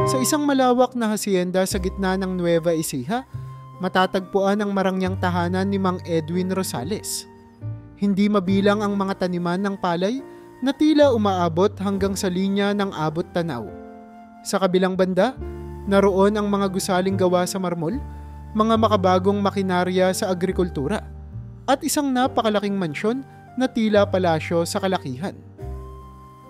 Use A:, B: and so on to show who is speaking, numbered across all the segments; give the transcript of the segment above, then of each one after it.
A: Sa isang malawak na hasyenda sa gitna ng Nueva Ecija, matatagpuan ang marangyang tahanan ni Mang Edwin Rosales. Hindi mabilang ang mga taniman ng palay na tila umaabot hanggang sa linya ng abot tanaw. Sa kabilang banda, naroon ang mga gusaling gawa sa marmol, mga makabagong makinarya sa agrikultura, at isang napakalaking mansyon na tila palasyo sa kalakihan.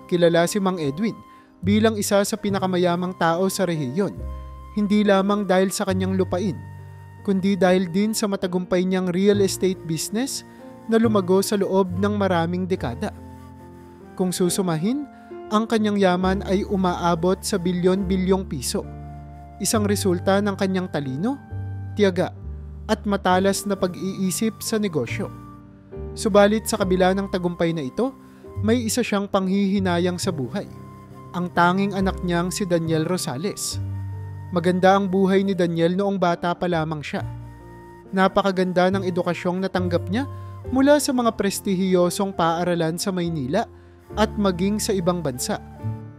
A: Kilala si Mang Edwin bilang isa sa pinakamayamang tao sa rehiyon, hindi lamang dahil sa kanyang lupain, kundi dahil din sa matagumpay niyang real estate business na lumago sa loob ng maraming dekada. Kung susumahin, ang kanyang yaman ay umaabot sa bilyon-bilyong piso. Isang resulta ng kanyang talino, tiyaga, at matalas na pag-iisip sa negosyo. Subalit sa kabila ng tagumpay na ito, may isa siyang panghihinayang sa buhay. Ang tanging anak niyang si Daniel Rosales. Maganda ang buhay ni Daniel noong bata pa lamang siya. Napakaganda ng edukasyong natanggap niya mula sa mga prestihiyosong paaralan sa Maynila at maging sa ibang bansa.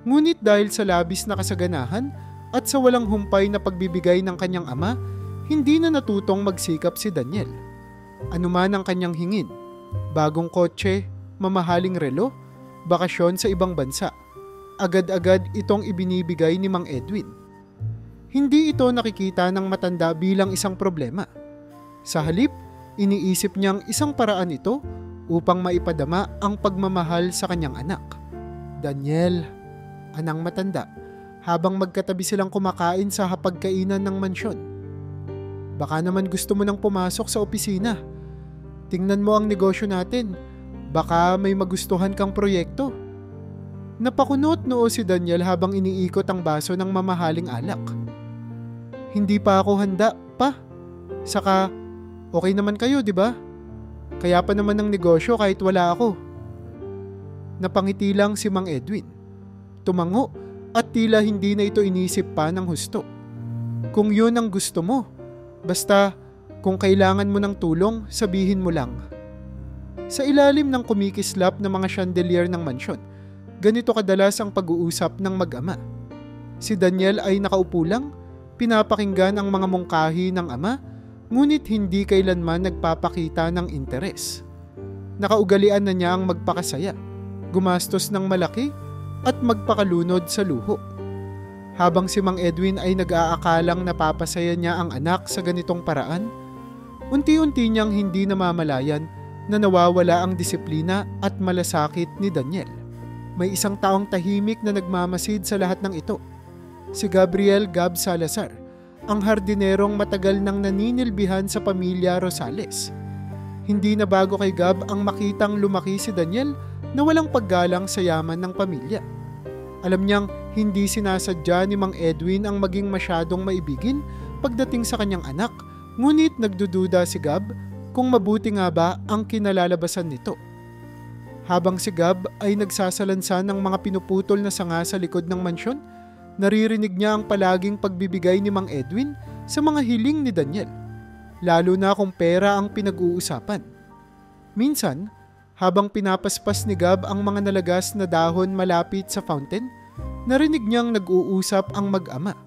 A: Ngunit dahil sa labis na kasaganahan at sa walang humpay na pagbibigay ng kanyang ama, hindi na natutong magsikap si Daniel. Anuman ang kanyang hingin, bagong kotse, mamahaling relo, bakasyon sa ibang bansa, agad-agad itong ibinibigay ni Mang Edwin. Hindi ito nakikita ng matanda bilang isang problema. Sa halip, iniisip niyang isang paraan ito upang maipadama ang pagmamahal sa kanyang anak. Daniel, anang matanda, habang magkatabi silang kumakain sa hapagkainan ng mansyon. Baka naman gusto mo nang pumasok sa opisina. Tingnan mo ang negosyo natin. Baka may magustuhan kang proyekto. Napakunot noo si Daniel habang iniikot ang baso ng mamahaling alak. Hindi pa ako handa, pa. Saka, okay naman kayo, di ba? Kaya pa naman ng negosyo kahit wala ako. Napangiti lang si Mang Edwin. Tumango at tila hindi na ito inisip pa ng husto. Kung yun ang gusto mo, basta kung kailangan mo ng tulong, sabihin mo lang. Sa ilalim ng kumikislap na mga chandelier ng mansyon, ganito kadalas ang pag-uusap ng mag-ama. Si Daniel ay nakaupo lang, pinapakinggan ang mga mungkahi ng ama, ngunit hindi kailanman nagpapakita ng interes. Nakaugalian na niya ang magpakasaya, gumastos ng malaki, at magpakalunod sa luho. Habang si Mang Edwin ay nag-aakalang napapasaya niya ang anak sa ganitong paraan, unti-unti niyang hindi namamalayan na nawawala ang disiplina at malasakit ni Daniel. May isang taong tahimik na nagmamasid sa lahat ng ito. Si Gabriel Gab Salazar, ang hardinerong matagal nang naninilbihan sa pamilya Rosales. Hindi na bago kay Gab ang makitang lumaki si Daniel na walang paggalang sa yaman ng pamilya. Alam niyang hindi sinasadya ni Mang Edwin ang maging masyadong maibigin pagdating sa kanyang anak, ngunit nagdududa si Gab kung mabuti nga ba ang kinalalabasan nito. Habang si Gab ay nagsasalansan ng mga pinuputol na sanga sa likod ng mansyon, naririnig niya ang palaging pagbibigay ni Mang Edwin sa mga hiling ni Daniel, lalo na kung pera ang pinag-uusapan. Minsan, habang pinapaspas ni Gab ang mga nalagas na dahon malapit sa fountain, narinig niyang nag-uusap ang mag-ama.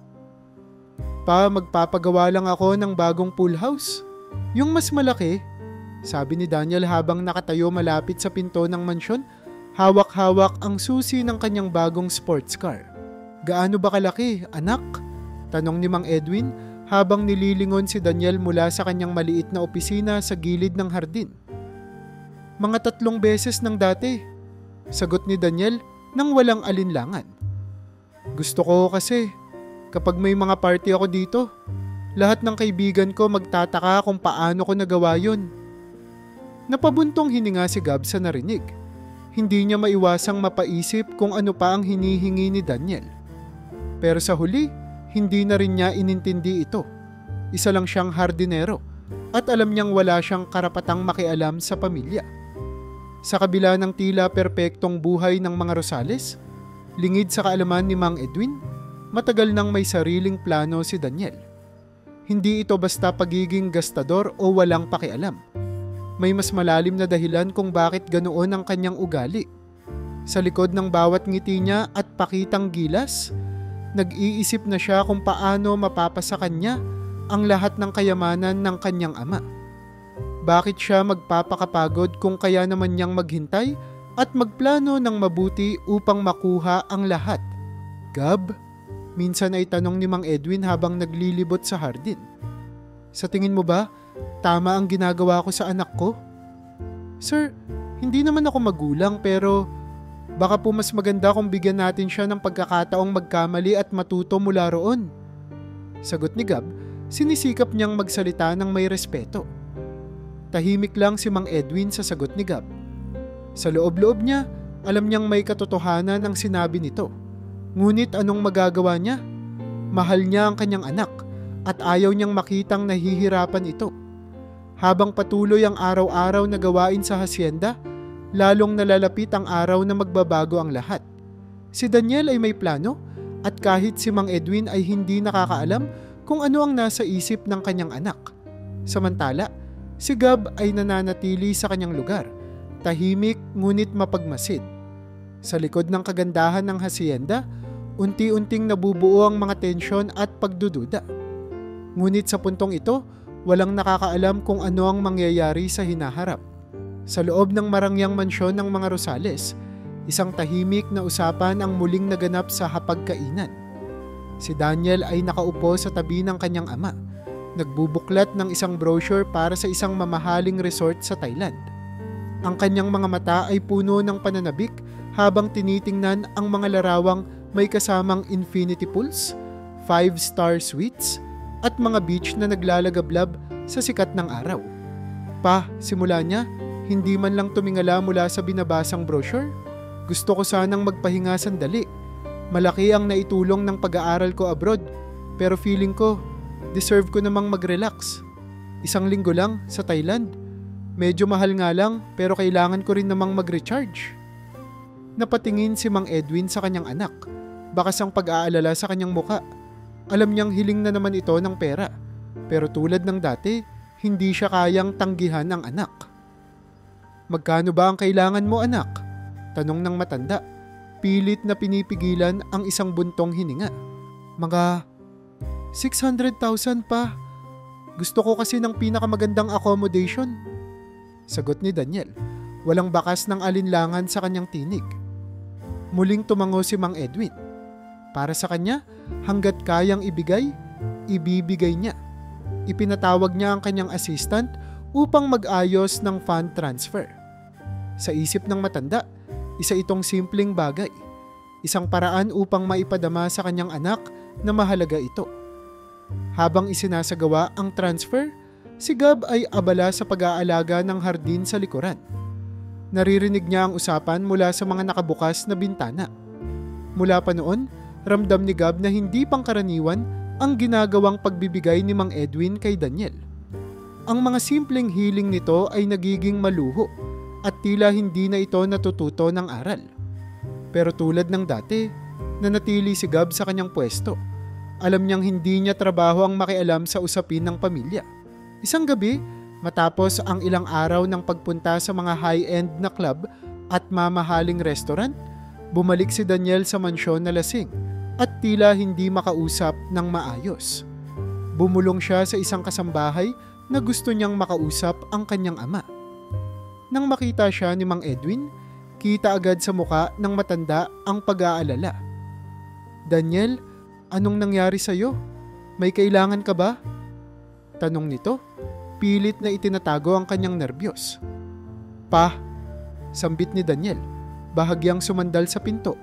A: Pa, magpapagawa lang ako ng bagong pool house. Yung mas malaki, sabi ni Daniel habang nakatayo malapit sa pinto ng mansyon, hawak-hawak ang susi ng kanyang bagong sports car. Gaano ba kalaki, anak? Tanong ni Mang Edwin habang nililingon si Daniel mula sa kanyang maliit na opisina sa gilid ng hardin. Mga 3 beses ng dati, sagot ni Daniel nang walang alinlangan. Gusto ko kasi, kapag may mga party ako dito, lahat ng kaibigan ko magtataka kung paano ko nagawa yun. Napabuntong hininga si Gab sa narinig. Hindi niya maiwasang mapaisip kung ano pa ang hinihingi ni Daniel. Pero sa huli, hindi na rin niya inintindi ito. Isa lang siyang hardinero at alam niyang wala siyang karapatang makialam sa pamilya. Sa kabila ng tila perpektong buhay ng mga Rosales, lingid sa kaalaman ni Mang Edwin, matagal nang may sariling plano si Daniel. Hindi ito basta pagiging gastador o walang pakialam. May mas malalim na dahilan kung bakit ganoon ang kanyang ugali. Sa likod ng bawat ngiti niya at pakitang gilas, Nag-iisip na siya kung paano mapapasa kanya ang lahat ng kayamanan ng kanyang ama. Bakit siya magpapakapagod kung kaya naman niyang maghintay at magplano ng mabuti upang makuha ang lahat? Gab, minsan ay tanong ni Mang Edwin habang naglilibot sa hardin. Sa tingin mo ba, tama ang ginagawa ko sa anak ko? Sir, hindi naman ako magulang pero baka po mas maganda kung bigyan natin siya ng pagkakataong magkamali at matuto mula roon. Sagot ni Gab, sinisikap niyang magsalita ng may respeto. Tahimik lang si Mang Edwin sa sagot ni Gab. Sa loob-loob niya, alam niyang may katotohanan ang sinabi nito. Ngunit anong magagawa niya? Mahal niya ang kanyang anak at ayaw niyang makitang nahihirapan ito. Habang patuloy ang araw-araw na gawain sa hasyenda, lalong nalalapit ang araw na magbabago ang lahat. Si Daniel ay may plano at kahit si Mang Edwin ay hindi nakakaalam kung ano ang nasa isip ng kanyang anak. Samantala, si Gab ay nananatili sa kanyang lugar, tahimik ngunit mapagmasid. Sa likod ng kagandahan ng hasyenda, unti-unting nabubuo ang mga tensyon at pagdududa. Ngunit sa puntong ito, walang nakakaalam kung ano ang mangyayari sa hinaharap. Sa loob ng marangyang mansyon ng mga Rosales, isang tahimik na usapan ang muling naganap sa hapagkainan. Si Daniel ay nakaupo sa tabi ng kanyang ama, nagbubuklat ng isang brochure para sa isang mamahaling resort sa Thailand. Ang kanyang mga mata ay puno ng pananabik habang tinitingnan ang mga larawang may kasamang infinity pools, 5-star suites, at mga beach na naglalagablab sa sikat ng araw. Simula niya, hindi man lang tumingala mula sa binabasang brochure. Gusto ko sanang magpahinga sandali. Malaki ang naitulong ng pag-aaral ko abroad, pero feeling ko, deserve ko namang mag-relax. 1 linggo lang sa Thailand. Medyo mahal nga lang, pero kailangan ko rin namang mag-recharge. Napatingin si Mang Edwin sa kanyang anak. Bakas ang pag-aalala sa kanyang muka. Alam niyang hiling na naman ito ng pera. Pero tulad ng dati, hindi siya kayang tanggihan ng anak. Magkano ba ang kailangan mo, anak? Tanong ng matanda. Pilit na pinipigilan ang isang buntong hininga. Mga 600,000 pa. Gusto ko kasi ng pinakamagandang accommodation. Sagot ni Daniel. Walang bakas ng alinlangan sa kanyang tinig. Muling tumango si Mang Edwin. Para sa kanya, hanggat kayang ibigay, ibibigay niya. Ipinatawag niya ang kanyang assistant upang mag-ayos ng fund transfer. Sa isip ng matanda, isa itong simpleng bagay. Isang paraan upang maipadama sa kanyang anak na mahalaga ito. Habang isinasagawa ang transfer, si Gab ay abala sa pag-aalaga ng hardin sa likuran. Naririnig niya ang usapan mula sa mga nakabukas na bintana. Mula pa noon, ramdam ni Gab na hindi pangkaraniwan ang ginagawang pagbibigay ni Mang Edwin kay Daniel. Ang mga simpleng hiling nito ay nagiging maluho at tila hindi na ito natututo ng aral. Pero tulad ng dati, nanatili si Gab sa kanyang pwesto. Alam niyang hindi niya trabaho ang makialam sa usapin ng pamilya. Isang gabi, matapos ang ilang araw ng pagpunta sa mga high-end na club at mamahaling restaurant, bumalik si Daniel sa mansyon na lasing at tila hindi makausap ng maayos. Bumulong siya sa isang kasambahay na gusto niyang makausap ang kanyang ama. Nang makita siya ni Mang Edwin, kita agad sa muka ng matanda ang pag-aalala. Daniel, anong nangyari sa'yo? May kailangan ka ba? Tanong nito, pilit na itinatago ang kanyang nerbiyos. Sambit ni Daniel, bahagyang sumandal sa pinto.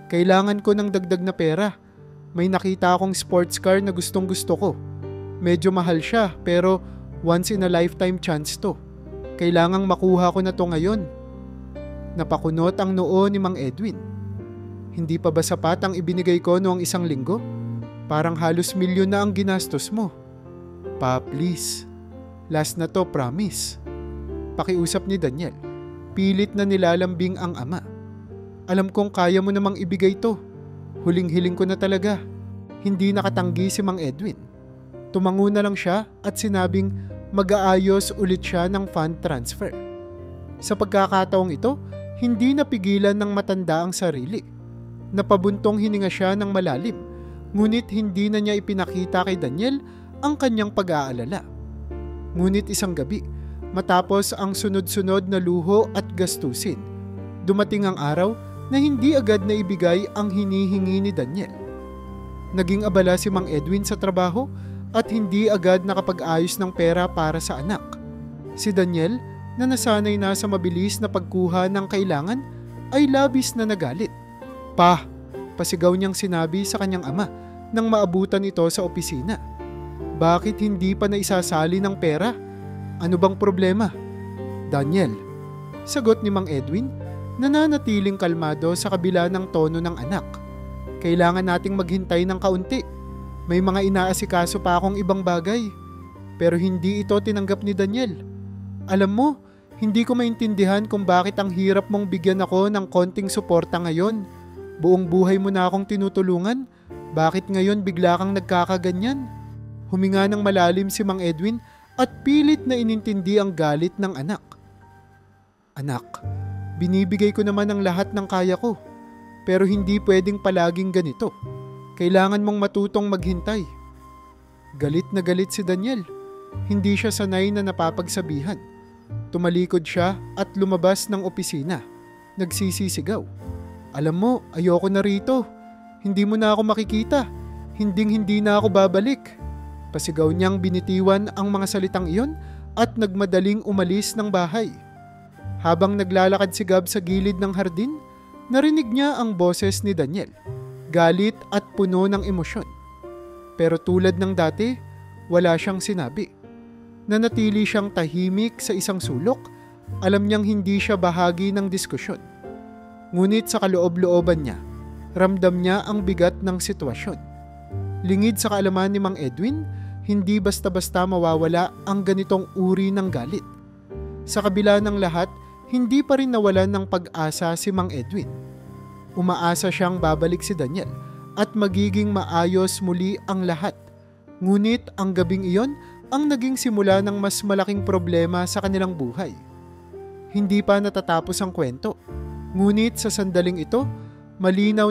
A: Kailangan ko ng dagdag na pera. May nakita akong sports car na gustong gusto ko. Medyo mahal siya pero once in a lifetime chance to. Kailangang makuha ko na to ngayon. Napakunot ang noo ni Mang Edwin. Hindi pa ba sapat ang ibinigay ko noong 1 linggo? Parang halos milyon na ang ginastos mo. Please. Last na to, promise. Pakiusap ni Daniel. Pilit na nilalambing ang ama. Alam kong kaya mo namang ibigay to. Huling-hiling ko na talaga. Hindi nakatanggi si Mang Edwin. Tumango na lang siya at sinabing mag-aayos ulit siya ng fund transfer. Sa pagkakataong ito, hindi napigilan ng matanda ang sarili. Napabuntong hininga siya ng malalim Ngunit hindi na niya ipinakita kay Daniel ang kanyang pag-aalala. Ngunit isang gabi, matapos ang sunod-sunod na luho at gastusin, dumating ang araw na hindi agad na ibigay ang hinihingi ni Daniel. Naging abala si Mang Edwin sa trabaho at hindi agad nakapag-ayos ng pera para sa anak. Si Daniel, na nasanay na sa mabilis na pagkuha ng kailangan, ay labis na nagalit. "Pa!" pasigaw niyang sinabi sa kanyang ama nang maabutan ito sa opisina. "Bakit hindi pa naisasali ng pera? Ano bang problema?" "Daniel," sagot ni Mang Edwin, nananatiling kalmado sa kabila ng tono ng anak. "Kailangan nating maghintay ng kaunti. May mga inaasikaso pa akong ibang bagay." Pero hindi ito tinanggap ni Daniel. "Alam mo, hindi ko maintindihan kung bakit ang hirap mong bigyan ako ng konting suporta ngayon. Buong buhay mo na akong tinutulungan. Bakit ngayon bigla kang nagkakaganyan?" Huminga ng malalim si Mang Edwin at pilit na inintindi ang galit ng anak. "Anak, binibigay ko naman ang lahat ng kaya ko. Pero hindi pwedeng palaging ganito. Kailangan mong matutong maghintay." Galit na galit si Daniel. Hindi siya sanay na napapagsabihan. Tumalikod siya at lumabas ng opisina. Nagsisisigaw, "Alam mo, ayoko na rito. Hindi mo na ako makikita. Hinding-hindi na ako babalik." Pasigaw niyang binitiwan ang mga salitang iyon at nagmadaling umalis ng bahay. Habang naglalakad si Gab sa gilid ng hardin, narinig niya ang boses ni Daniel, galit at puno ng emosyon. Pero tulad ng dati, wala siyang sinabi. Nanatili siyang tahimik sa isang sulok. Alam niyang hindi siya bahagi ng diskusyon. Ngunit sa kaloob-looban niya, ramdam niya ang bigat ng sitwasyon. Lingid sa kaalaman ni Mang Edwin, hindi basta-basta mawawala ang ganitong uri ng galit. Sa kabila ng lahat, hindi pa rin nawalan ng pag-asa si Mang Edwin. Umaasa siyang babalik si Daniel at magiging maayos muli ang lahat. Ngunit ang gabing iyon ang naging simula ng mas malaking problema sa kanilang buhay. Hindi pa natatapos ang kwento. Ngunit sa sandaling ito, malinaw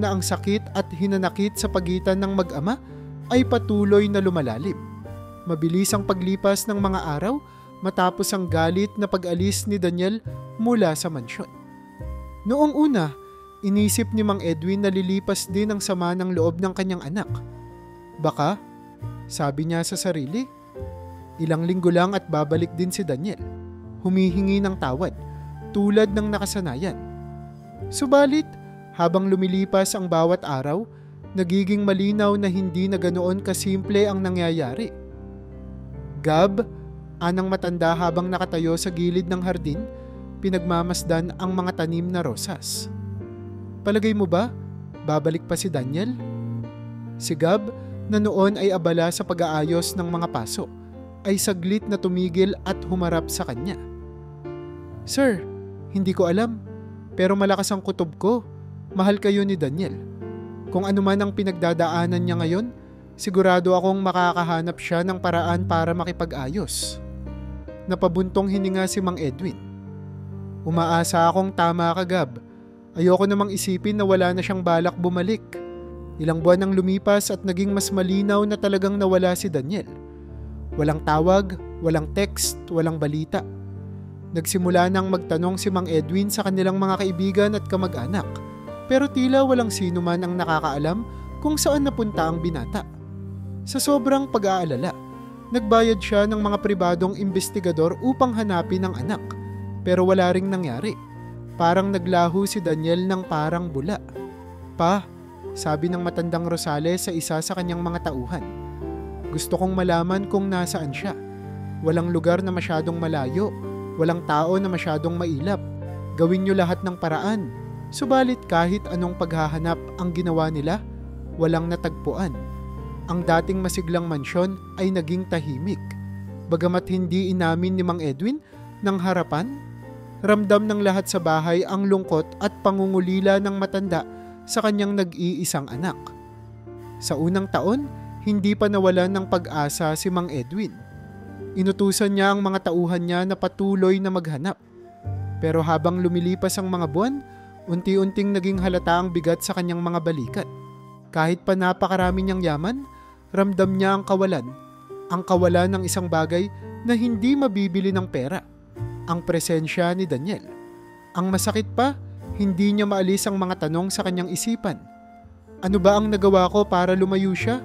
A: na ang sakit at hinanakit sa pagitan ng mag-ama ay patuloy na lumalalim. Mabilis ang paglipas ng mga araw matapos ang galit na pag-alis ni Daniel mula sa mansyon. Noong una, inisip ni Mang Edwin na lilipas din ang sama ng loob ng kanyang anak. Baka, sabi niya sa sarili, ilang linggo lang at babalik din si Daniel. Humihingi ng tawad, tulad ng nakasanayan. Subalit, habang lumilipas ang bawat araw, nagiging malinaw na hindi na ganoon kasimple ang nangyayari. "Gab," anang matanda habang nakatayo sa gilid ng hardin, pinagmamasdan ang mga tanim na rosas. "Palagay mo ba, babalik pa si Daniel?" Si Gab, na noon ay abala sa pag-aayos ng mga paso, ay saglit na tumigil at humarap sa kanya. "Sir, hindi ko alam, pero malakas ang kutob ko. Mahal kayo ni Daniel. Kung ano man ang pinagdadaanan niya ngayon, sigurado akong makakahanap siya ng paraan para makipag-ayos." Napabuntong hininga si Mang Edwin. "Umaasa akong tama ka, Gab. Ayoko namang isipin na wala na siyang balak bumalik. Ilang buwan ang lumipas at naging mas malinaw na talagang nawala si Daniel. Walang tawag, walang text, walang balita." Nagsimula nang magtanong si Mang Edwin sa kanilang mga kaibigan at kamag-anak, pero tila walang sino man ang nakakaalam kung saan napunta ang binata. Sa sobrang pag-aalala, nagbayad siya ng mga pribadong investigador upang hanapin ang anak, pero wala ring nangyari. Parang naglaho si Daniel ng parang bula. "Pa," sabi ng matandang Rosales sa isa sa kanyang mga tauhan, "gusto kong malaman kung nasaan siya. Walang lugar na masyadong malayo, walang tao na masyadong mailap. Gawin niyo lahat ng paraan." Subalit kahit anong paghahanap ang ginawa nila, walang natagpuan. Ang dating masiglang mansyon ay naging tahimik. Bagamat hindi inamin ni Mang Edwin ng harapan, ramdam ng lahat sa bahay ang lungkot at pangungulila ng matanda sa kanyang nag-iisang anak. Sa unang taon, hindi pa nawalan ng pag-asa si Mang Edwin. Inutusan niya ang mga tauhan niya na patuloy na maghanap. Pero habang lumilipas ang mga buwan, unti-unting naging halata ang bigat sa kanyang mga balikat. Kahit pa napakarami niyang yaman, ramdam niya ang kawalan ng isang bagay na hindi mabibili ng pera, ang presensya ni Daniel. Ang masakit pa, hindi niya maalis ang mga tanong sa kanyang isipan. Ano ba ang nagawa ko para lumayo siya?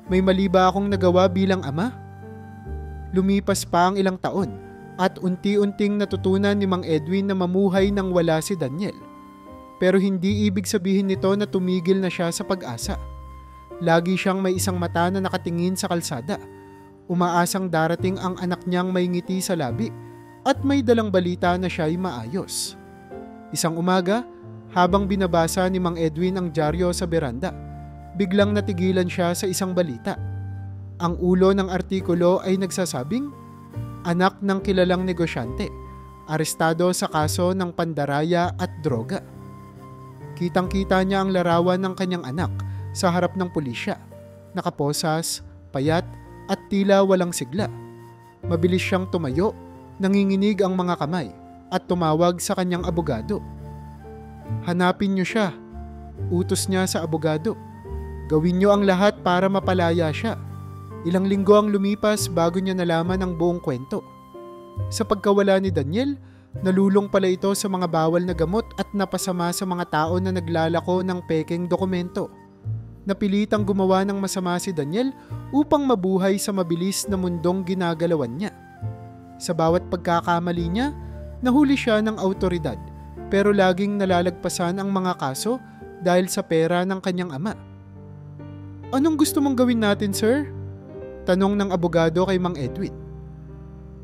A: May mali ba akong nagawa bilang ama? Lumipas pa ang ilang taon at unti-unting natutunan ni Mang Edwin na mamuhay nang wala si Daniel. Pero hindi ibig sabihin nito na tumigil na siya sa pag-asa. Lagi siyang may isang mata na nakatingin sa kalsada. Umaasang darating ang anak niyang may ngiti sa labi at may dalang balita na siya'y maayos. Isang umaga, habang binabasa ni Mang Edwin ang dyaryo sa beranda, biglang natigilan siya sa isang balita. Ang ulo ng artikulo ay nagsasabing, anak ng kilalang negosyante, arestado sa kaso ng pandaraya at droga. Kitang-kita niya ang larawan ng kanyang anak sa harap ng pulisya, nakaposas, payat at tila walang sigla. Mabilis siyang tumayo, nanginginig ang mga kamay at tumawag sa kanyang abogado. Hanapin niyo siya, utos niya sa abogado. Gawin niyo ang lahat para mapalaya siya. Ilang linggo ang lumipas bago niya nalaman ang buong kwento. Sa pagkawala ni Daniel, nalulong pala ito sa mga bawal na gamot at napasama sa mga tao na naglalako ng pekeng dokumento. Napilitang gumawa ng masama si Daniel upang mabuhay sa mabilis na mundong ginagalawan niya. Sa bawat pagkakamali niya, nahuli siya ng awtoridad pero laging nalalagpasan ang mga kaso dahil sa pera ng kanyang ama. Anong gusto mong gawin natin, sir? Tanong ng abogado kay Mang Edwin.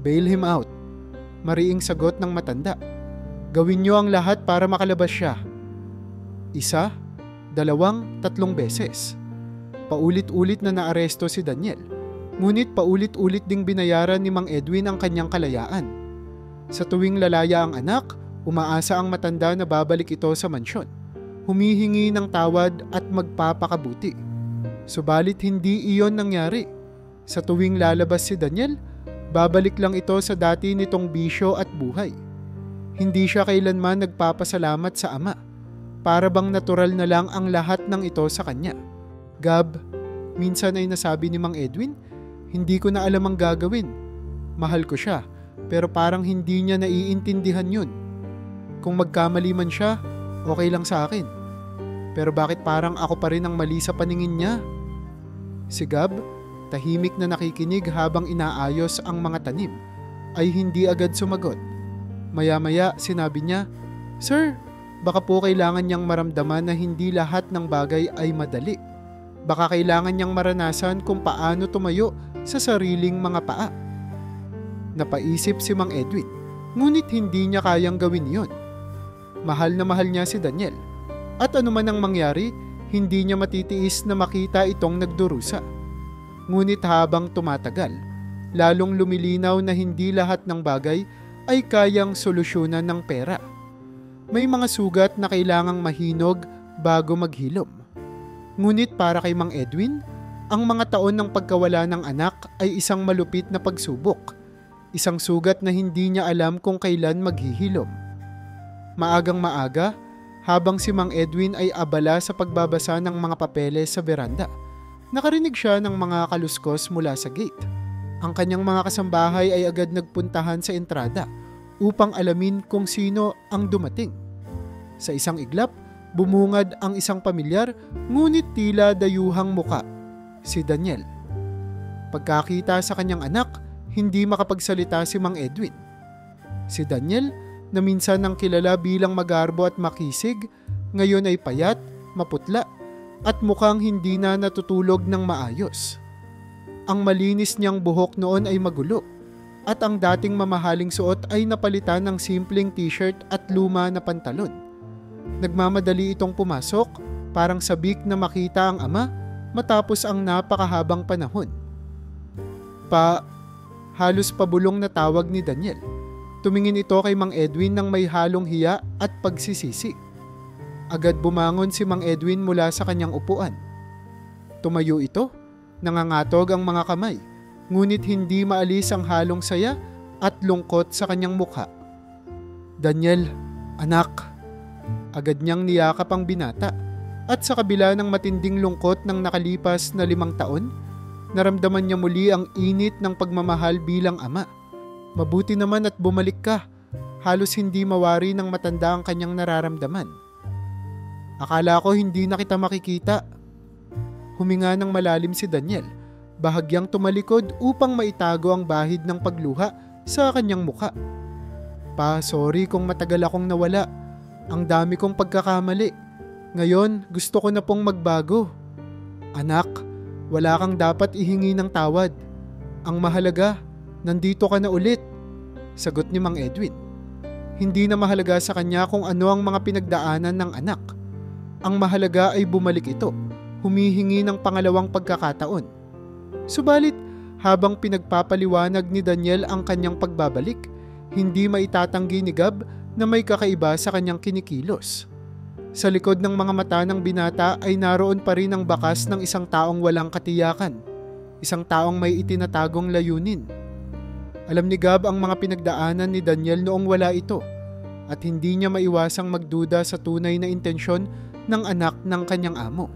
A: Bail him out. Mariing sagot ng matanda. Gawin niyo ang lahat para makalabas siya. 1, 2, 3 beses. Paulit-ulit na naaresto si Daniel. Ngunit paulit-ulit ding binayaran ni Mang Edwin ang kanyang kalayaan. Sa tuwing lalaya ang anak, umaasa ang matanda na babalik ito sa mansyon. Humihingi ng tawad at magpapakabuti. Subalit hindi iyon nangyari. Sa tuwing lalabas si Daniel, babalik lang ito sa dati nitong bisyo at buhay. Hindi siya kailanman nagpapasalamat sa ama. Para bang natural na lang ang lahat ng ito sa kanya. Gab, minsan ay nasabi ni Mang Edwin, hindi ko na alam ang gagawin. Mahal ko siya, pero parang hindi niya naiintindihan yun. Kung magkamali man siya, okay lang sa akin. Pero bakit parang ako pa rin ang mali sa paningin niya? Si Gab, tahimik na nakikinig habang inaayos ang mga tanim, ay hindi agad sumagot. Maya-maya sinabi niya, Sir, baka po kailangan niyang maramdaman na hindi lahat ng bagay ay madali. Baka kailangan niyang maranasan kung paano tumayo sa sariling mga paa. Napaisip si Mang Edwin, ngunit hindi niya kayang gawin iyon. Mahal na mahal niya si Daniel, at anuman ang mangyari, hindi niya matitiis na makita itong nagdurusa. Ngunit habang tumatagal, lalong lumilinaw na hindi lahat ng bagay ay kayang solusyonan ng pera. May mga sugat na kailangang mahinog bago maghilom. Ngunit para kay Mang Edwin, ang mga taon ng pagkawala ng anak ay isang malupit na pagsubok. Isang sugat na hindi niya alam kung kailan maghihilom. Maagang maaga, habang si Mang Edwin ay abala sa pagbabasa ng mga papeles sa beranda, nakarinig siya ng mga kaluskos mula sa gate. Ang kanyang mga kasambahay ay agad nagpuntahan sa entrada upang alamin kung sino ang dumating. Sa isang iglap, bumungad ang isang pamilyar ngunit tila dayuhang muka, si Daniel. Pagkakita sa kanyang anak, hindi makapagsalita si Mang Edwin. Si Daniel, na minsan nang kilala bilang magarbo at makisig, ngayon ay payat, maputla, at mukhang hindi na natutulog ng maayos. Ang malinis niyang buhok noon ay magulo, at ang dating mamahaling suot ay napalitan ng simpleng t-shirt at luma na pantalon. Nagmamadali itong pumasok, parang sabik na makita ang ama matapos ang napakahabang panahon. Halos pabulong na tawag ni Daniel. Tumingin ito kay Mang Edwin ng may halong hiya at pagsisisi. Agad bumangon si Mang Edwin mula sa kanyang upuan. Tumayo ito, nangangatog ang mga kamay, ngunit hindi maalis ang halong saya at lungkot sa kanyang mukha. Daniel, anak. Agad niyang niyakap ang binata At sa kabila ng matinding lungkot ng nakalipas na 5 taon, naramdaman niya muli ang init ng pagmamahal bilang ama. Mabuti naman at bumalik ka. Halos hindi mawari ng matanda ang kanyang nararamdaman. Akala ko hindi na kita makikita. Huminga ng malalim si Daniel, bahagyang tumalikod upang maitago ang bahid ng pagluha sa kanyang muka. Pa, sorry kung matagal akong nawala. Ang dami kong pagkakamali. Ngayon, gusto ko na pong magbago. Anak, wala kang dapat ihingi ng tawad. Ang mahalaga, nandito ka na ulit. Sagot ni Mang Edwin. Hindi na mahalaga sa kanya kung ano ang mga pinagdaanan ng anak. Ang mahalaga ay bumalik ito, humihingi ng pangalawang pagkakataon. Subalit, habang pinagpapaliwanag ni Daniel ang kanyang pagbabalik, hindi maitatanggi ni Gab na may kakaiba sa kanyang kinikilos. Sa likod ng mga mata ng binata ay naroon pa rin ang bakas ng isang taong walang katiyakan, isang taong may itinatagong layunin. Alam ni Gab ang mga pinagdaanan ni Daniel noong wala ito at hindi niya maiwasang magduda sa tunay na intensyon ng anak ng kanyang amo.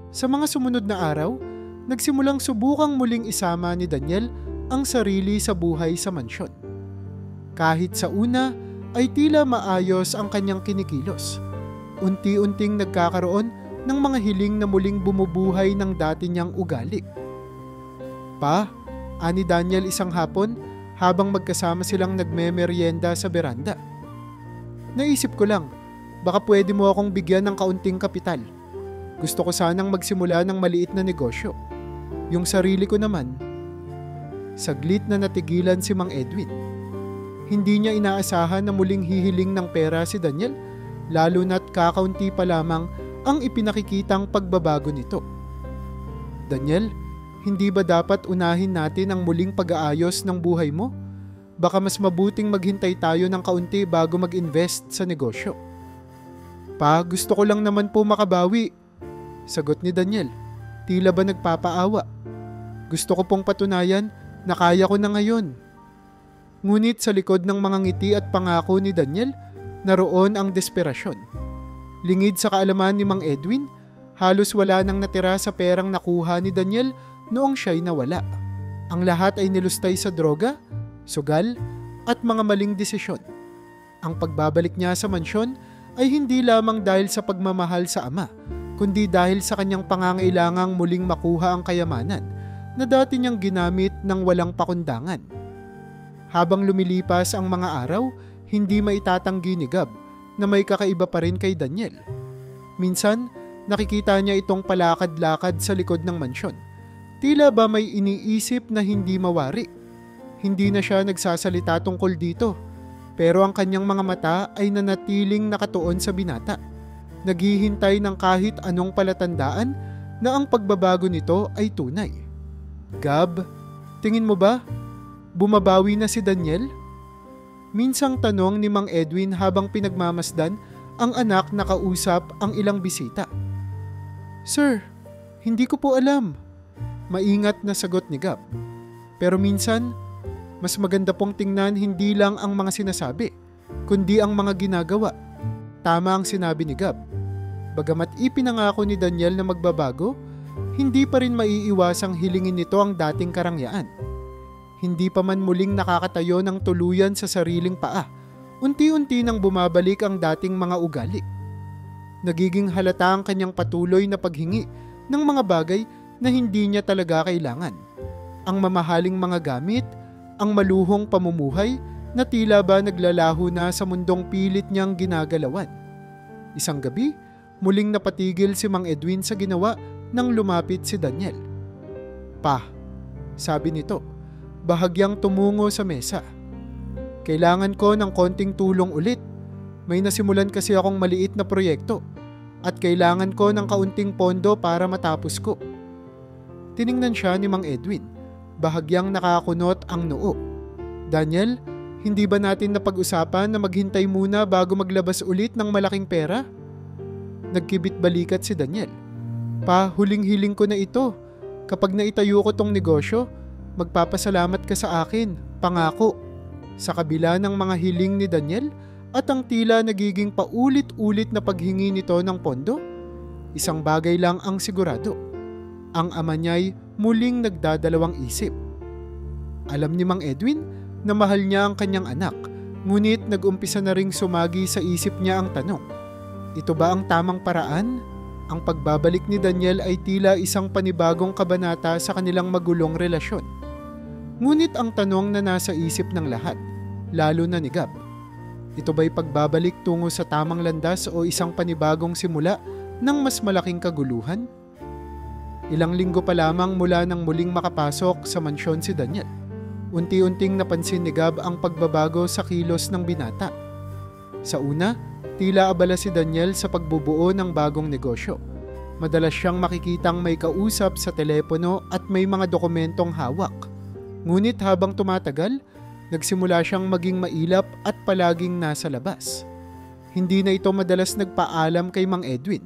A: Sa mga sumunod na araw, nagsimulang subukang muling isama ni Daniel ang sarili sa buhay sa mansyon. Kahit sa una ay tila maayos ang kanyang kinikilos. Unti-unting nagkakaroon ng mga hiling na muling bumubuhay ng dati niyang ugali. Pa, ani Daniel isang hapon habang magkasama silang nagmemeryenda sa beranda. Naisip ko lang, baka pwede mo akong bigyan ng kaunting kapital. Gusto ko sanang magsimula ng maliit na negosyo. Yung sarili ko naman. Saglit na natigilan si Mang Edwin. Hindi niya inaasahan na muling hihiling ng pera si Daniel, lalo na't kakaunti pa lamang ang ipinakikitang pagbabago nito. Daniel, hindi ba dapat unahin natin ang muling pag-aayos ng buhay mo? Baka mas mabuting maghintay tayo ng kaunti bago mag-invest sa negosyo. Pa, gusto ko lang naman po makabawi. Sagot ni Daniel, tila ba nagpapaawa. Gusto ko pong patunayan na kaya ko na ngayon. Ngunit sa likod ng mga ngiti at pangako ni Daniel, naroon ang desperasyon. Lingid sa kaalaman ni Mang Edwin, halos wala nang natira sa perang nakuha ni Daniel noong siya'y nawala. Ang lahat ay nilustay sa droga, sugal, at mga maling desisyon. Ang pagbabalik niya sa mansyon ay hindi lamang dahil sa pagmamahal sa ama, kundi dahil sa kanyang pangangailangang muling makuha ang kayamanan na dati niyang ginamit ng walang pakundangan. Habang lumilipas ang mga araw, hindi maitatanggi ni Gab na may kakaiba pa rin kay Daniel. Minsan, nakikita niya itong palakad-lakad sa likod ng mansyon. Tila ba may iniisip na hindi mawari. Hindi na siya nagsasalita tungkol dito, pero ang kanyang mga mata ay nanatiling nakatuon sa binata. Naghihintay ng kahit anong palatandaan na ang pagbabago nito ay tunay. Gab, tingin mo ba? Bumabawi na si Daniel? Minsang tanong ni Mang Edwin habang pinagmamasdan ang anak na kausap ang ilang bisita. Sir, hindi ko po alam. Maingat na sagot ni Gab. Pero minsan, mas maganda pong tingnan hindi lang ang mga sinasabi, kundi ang mga ginagawa. Tama ang sinabi ni Gab. Bagamat ipinangako ni Daniel na magbabago, hindi pa rin maiiwasang hilingin nito ang dating karangyaan. Hindi pa man muling nakakatayo ng tuluyan sa sariling paa, unti-unti nang bumabalik ang dating mga ugali. Nagiging halata ang kanyang patuloy na paghingi ng mga bagay na hindi niya talaga kailangan. Ang mamahaling mga gamit, ang maluhong pamumuhay na tila ba naglalaho na sa mundong pilit niyang ginagalawan. Isang gabi, muling napatigil si Mang Edwin sa ginawa nang lumapit si Daniel. Pa, sabi nito, bahagyang tumungo sa mesa. Kailangan ko ng konting tulong ulit. May nasimulan kasi akong maliit na proyekto at kailangan ko ng kaunting pondo para matapos ko. Tiningnan siya ni Mang Edwin. Bahagyang nakakunot ang noo. Daniel, hindi ba natin napag-usapan na maghintay muna bago maglabas ulit ng malaking pera? Nagkibit balikat si Daniel. Pa, huling-hiling ko na ito. Kapag naitayo ko tong negosyo, magpapasalamat ka sa akin, pangako. Sa kabila ng mga hiling ni Daniel at ang tila nagiging paulit-ulit na paghingi nito ng pondo, Isang bagay lang ang sigurado. Ang ama niya'y muling nagdadalawang isip. Alam ni Mang Edwin na mahal niya ang kanyang anak, ngunit nag-umpisa na ring sumagi sa isip niya ang tanong, ito ba ang tamang paraan? Ang pagbabalik ni Daniel ay tila isang panibagong kabanata sa kanilang magulong relasyon. Ngunit ang tanong na nasa isip ng lahat, lalo na ni Gab, ito ba'y pagbabalik tungo sa tamang landas o isang panibagong simula ng mas malaking kaguluhan? Ilang linggo pa lamang mula nang muling makapasok sa mansyon si Daniel, unti-unting napansin ni Gab ang pagbabago sa kilos ng binata. Sa una, tila abala si Daniel sa pagbubuo ng bagong negosyo. Madalas siyang makikitang may kausap sa telepono at may mga dokumentong hawak. Ngunit habang tumatagal, nagsimula siyang maging mailap at palaging nasa labas. Hindi na ito madalas nagpaalam kay Mang Edwin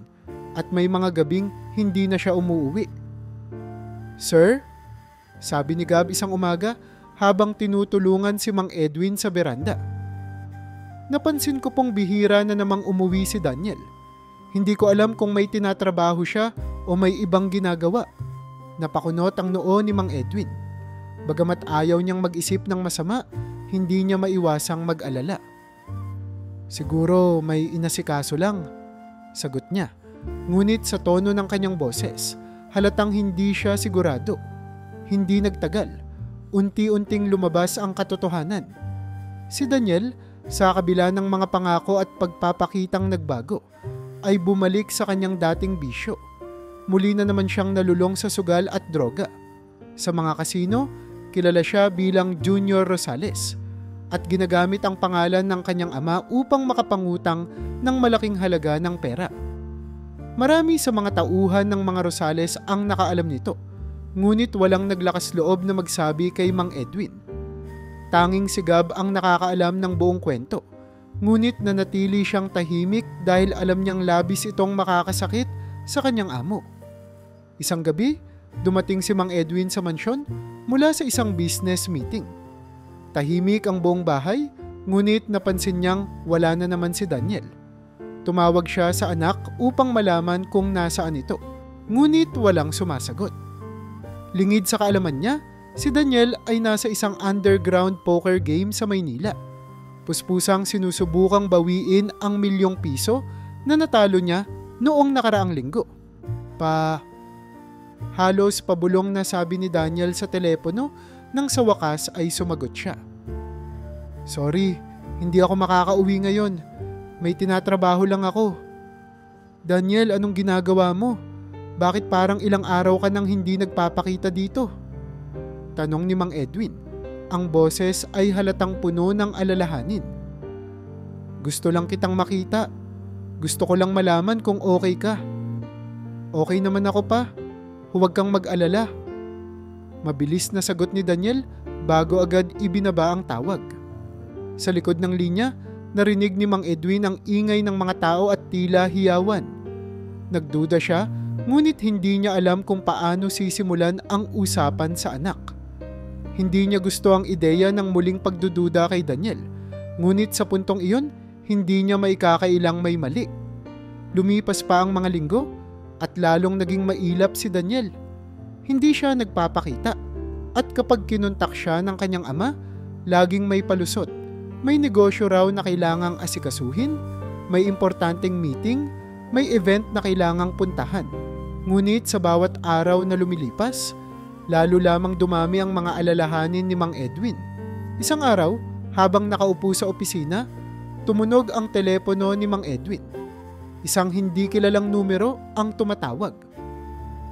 A: at may mga gabing hindi na siya umuuwi. "Sir?" sabi ni Gab isang umaga habang tinutulungan si Mang Edwin sa beranda. "Napansin ko pong bihira na namang umuwi si Daniel. Hindi ko alam kung may tinatrabaho siya o may ibang ginagawa." Napakunot ang noo ni Mang Edwin. Bagamat ayaw niyang mag-isip ng masama, hindi niya maiwasang mag-alala. "Siguro may inasikaso lang," sagot niya. Ngunit sa tono ng kanyang boses, halatang hindi siya sigurado. Hindi nagtagal. Unti-unting lumabas ang katotohanan. Si Daniel, sa kabila ng mga pangako at pagpapakitang nagbago, ay bumalik sa kanyang dating bisyo. Muli na naman siyang nalulong sa sugal at droga. Sa mga kasino, kilala siya bilang Junior Rosales at ginagamit ang pangalan ng kanyang ama upang makapangutang ng malaking halaga ng pera. Marami sa mga tauhan ng mga Rosales ang nakaalam nito, ngunit walang naglakas loob na magsabi kay Mang Edwin. Tanging si Gab ang nakakaalam ng buong kwento, ngunit nanatili siyang tahimik dahil alam niyang labis itong makakasakit sa kanyang amo. Isang gabi, dumating si Mang Edwin sa mansyon mula sa isang business meeting. Tahimik ang buong bahay, ngunit napansin niyang wala na naman si Daniel. Tumawag siya sa anak upang malaman kung nasaan ito, ngunit walang sumasagot. Lingid sa kaalaman niya, si Daniel ay nasa isang underground poker game sa Maynila. Puspusang sinusubukang bawiin ang ₱1,000,000 na natalo niya noong nakaraang linggo. Halos pabulong na sabi ni Daniel sa telepono nang sa wakas ay sumagot siya. "Sorry, hindi ako makakauwi ngayon. May tinatrabaho lang ako." "Daniel, anong ginagawa mo? Bakit parang ilang araw ka nang hindi nagpapakita dito?" tanong ni Mang Edwin. Ang boses ay halatang puno ng alalahanin. "Gusto lang kitang makita. Gusto ko lang malaman kung okay ka." "Okay naman ako pa. Huwag kang mag-alala." Mabilis na sagot ni Daniel bago agad ibinaba ang tawag. Sa likod ng linya, narinig ni Mang Edwin ang ingay ng mga tao at tila hiyawan. Nagduda siya, ngunit hindi niya alam kung paano sisimulan ang usapan sa anak. Hindi niya gusto ang ideya ng muling pagdududa kay Daniel, ngunit sa puntong iyon, hindi niya maikakailang may mali. Lumipas pa ang mga linggo at lalong naging mailap si Daniel. Hindi siya nagpapakita at kapag kinuntak siya ng kanyang ama, laging may palusot. May negosyo raw na kailangang asikasuhin, may importanteng meeting, may event na kailangang puntahan. Ngunit sa bawat araw na lumilipas, lalo lamang dumami ang mga alalahanin ni Mang Edwin. Isang araw, habang nakaupo sa opisina, tumunog ang telepono ni Mang Edwin. Isang hindi kilalang numero ang tumatawag.